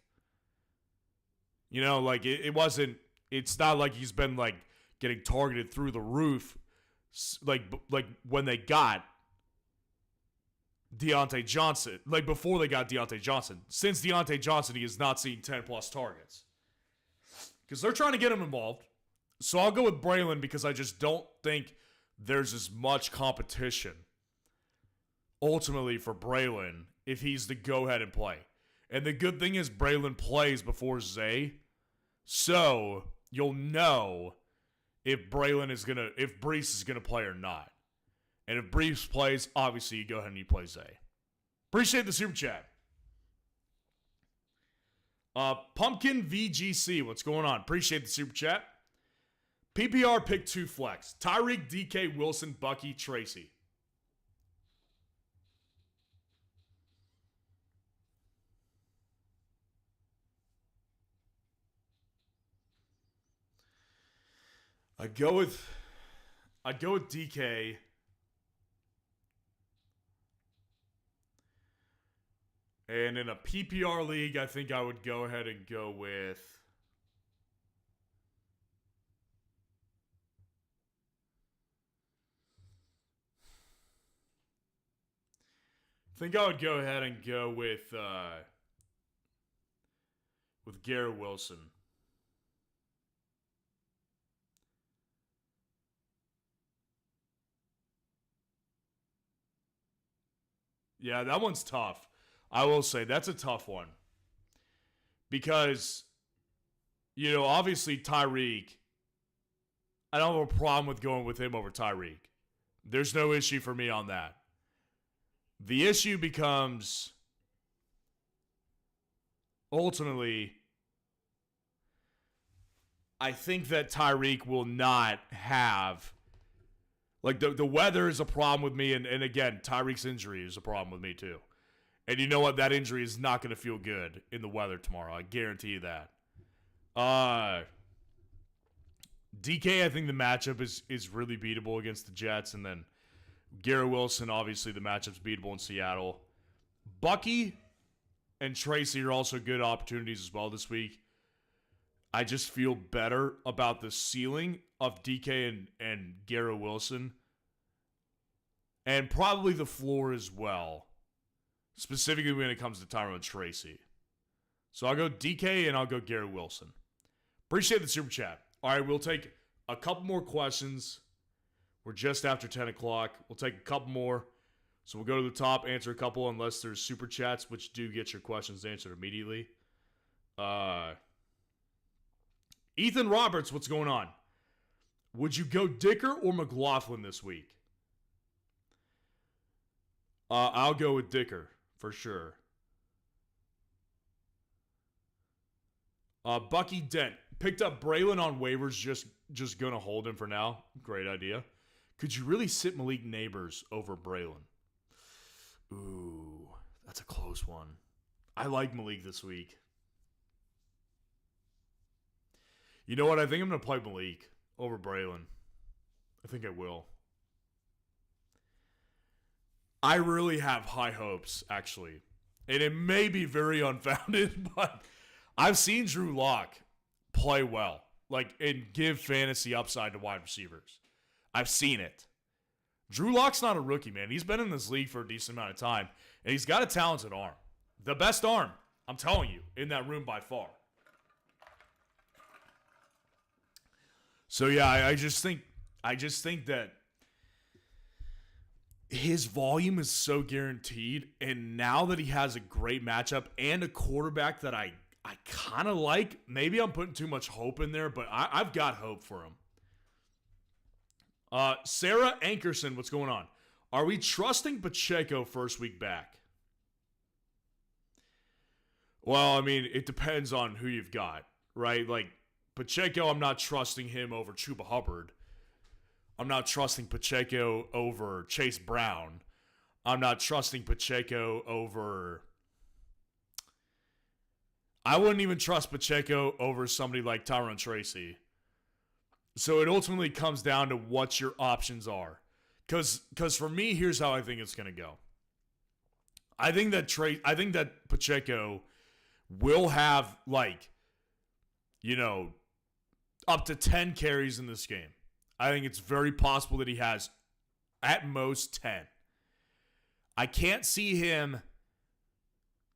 You know, like it's not like he's been like getting targeted through the roof like when they got Deontay Johnson, like before they got Deontay Johnson. Since Deontay Johnson, he has not seen 10 plus targets. Because they're trying to get him involved. So I'll go with Braylon because I just don't think there's as much competition ultimately for Braylon if he's the go ahead and play. And the good thing is Braylon plays before Zay. So you'll know if Breece is gonna play or not. And if Breece plays, obviously you go ahead and you play Zay. Appreciate the super chat. Pumpkin VGC, what's going on? Appreciate the super chat. PPR pick 2 flex. Tyreek, DK, Wilson, Bucky, Tracy. I'd go with DK. And in a PPR league, I think I would go ahead and go with. I think I would go ahead and go with Garrett Wilson. Yeah, that one's tough. I will say that's a tough one. Because, obviously Tyreek, I don't have a problem with going with him over Tyreek. There's no issue for me on that. The issue becomes, ultimately, I think that Tyreek will not have, like, the weather is a problem with me, and again, Tyreek's injury is a problem with me too. And you know what? That injury is not going to feel good in the weather tomorrow. I guarantee you that. DK, I think the matchup is really beatable against the Jets. And then Garrett Wilson, obviously the matchup's beatable in Seattle. Bucky and Tracy are also good opportunities as well this week. I just feel better about the ceiling of DK and Garrett Wilson. And probably the floor as well. Specifically when it comes to Tyrone Tracy. So I'll go DK and I'll go Garrett Wilson. Appreciate the super chat. All right, we'll take a couple more questions. We're just after 10 o'clock. We'll take a couple more. So we'll go to the top, answer a couple unless there's super chats, which do get your questions answered immediately. Ethan Roberts, what's going on? Would you go Dicker or McLaughlin this week? I'll go with Dicker. For sure. Bucky Dent picked up Braylon on waivers. Just gonna hold him for now. Great idea. Could you really sit Malik Neighbors over Braylon? Ooh, that's a close one. I like Malik this week. You know what? I think I'm gonna play Malik over Braylon. I think I will. I really have high hopes, actually. And it may be very unfounded, but I've seen Drew Lock play well. And give fantasy upside to wide receivers. I've seen it. Drew Lock's not a rookie, man. He's been in this league for a decent amount of time. And he's got a talented arm. The best arm, I'm telling you, in that room by far. So yeah, I just think that his volume is so guaranteed, and now that he has a great matchup and a quarterback that I kind of like, maybe I'm putting too much hope in there, but I've got hope for him. Sarah Ankerson, what's going on? Are we trusting Pacheco first week back? Well, I mean, it depends on who you've got, right? Like, Pacheco, I'm not trusting him over Chuba Hubbard. I'm not trusting Pacheco over Chase Brown. I'm not trusting Pacheco over... I wouldn't even trust Pacheco over somebody like Tyrone Tracy. So it ultimately comes down to what your options are. Because for me, here's how I think it's going to go. I think that Pacheco will have, up to 10 carries in this game. I think it's very possible that he has at most 10. I can't see him.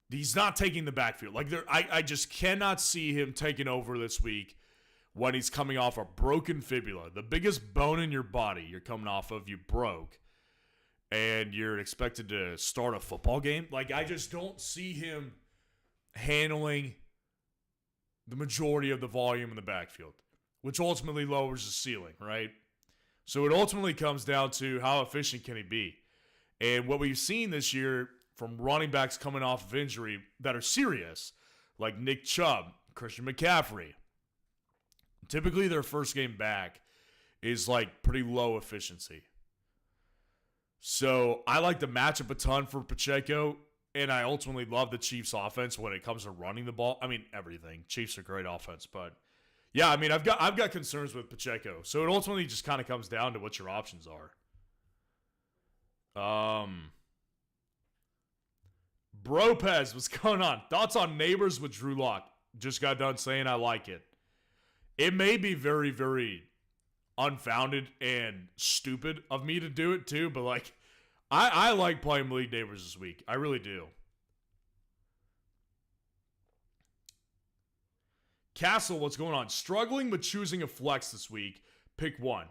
He's not taking the backfield. I just cannot see him taking over this week when he's coming off a broken fibula. The biggest bone in your body you're coming off of, you broke. And you're expected to start a football game. I just don't see him handling the majority of the volume in the backfield, which ultimately lowers the ceiling, right? So it ultimately comes down to how efficient can he be. And what we've seen this year from running backs coming off of injury that are serious, like Nick Chubb, Christian McCaffrey, typically their first game back is pretty low efficiency. So I like the matchup a ton for Pacheco, and I ultimately love the Chiefs offense when it comes to running the ball. I mean, everything. Chiefs are great offense, but Yeah, I mean, I've got concerns with Pacheco. So it ultimately just kind of comes down to what your options are. Bropez, what's going on? Thoughts on Neighbors with Drew Lock? Just got done saying I like it. It may be very, very unfounded and stupid of me to do it too, but like, I like playing League Neighbors this week. I really do. Castle, what's going on? Struggling with choosing a flex this week. Pick one.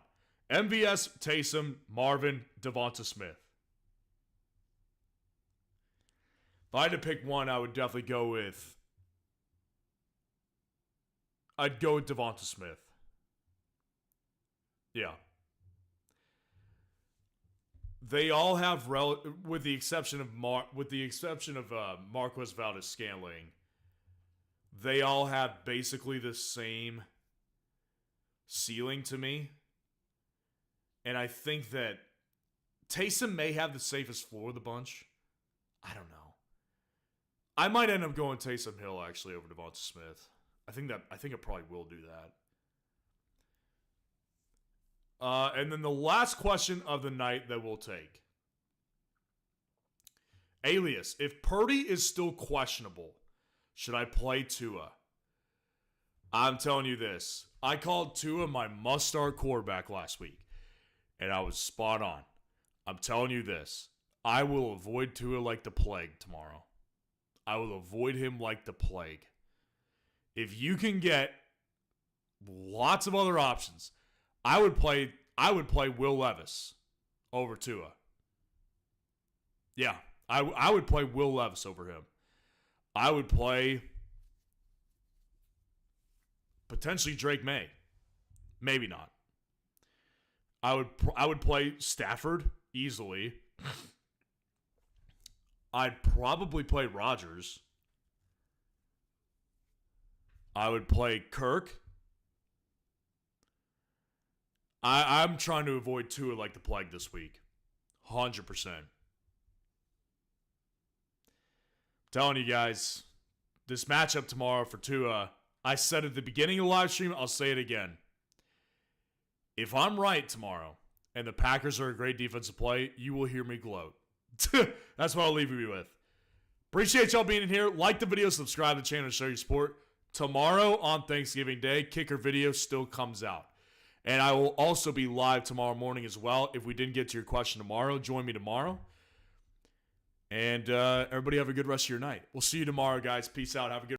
MVS, Taysom, Marvin, Devonta Smith. If I had to pick one, I would definitely go with... I'd go with Devonta Smith. Yeah. They all have, with the exception of Marquez Valdez-Scantling, they all have basically the same ceiling to me. And I think that Taysom may have the safest floor of the bunch. I don't know. I might end up going Taysom Hill actually over Devonta Smith. I think it probably will do that. And then the last question of the night that we'll take. Alias, if Purdy is still questionable, should I play Tua? I'm telling you this. I called Tua my must-start quarterback last week, and I was spot on. I'm telling you this. I will avoid Tua like the plague tomorrow. I will avoid him like the plague. If you can get lots of other options, I would play Will Levis over Tua. Yeah, I would play Will Levis over him. I would play potentially Drake May. Maybe not. I would play Stafford easily. I'd probably play Rodgers. I would play Kirk. I'm trying to avoid Tua like the plague this week. 100%. Telling you guys, this matchup tomorrow for Tua, I said at the beginning of the live stream, I'll say it again. If I'm right tomorrow and the Packers are a great defensive play, you will hear me gloat. That's what I'll leave you with. Appreciate y'all being in here. Like the video, subscribe to the channel to show your support. Tomorrow on Thanksgiving Day, kicker video still comes out. And I will also be live tomorrow morning as well. If we didn't get to your question tomorrow, join me tomorrow. And everybody have a good rest of your night. We'll see you tomorrow, guys. Peace out. Have a good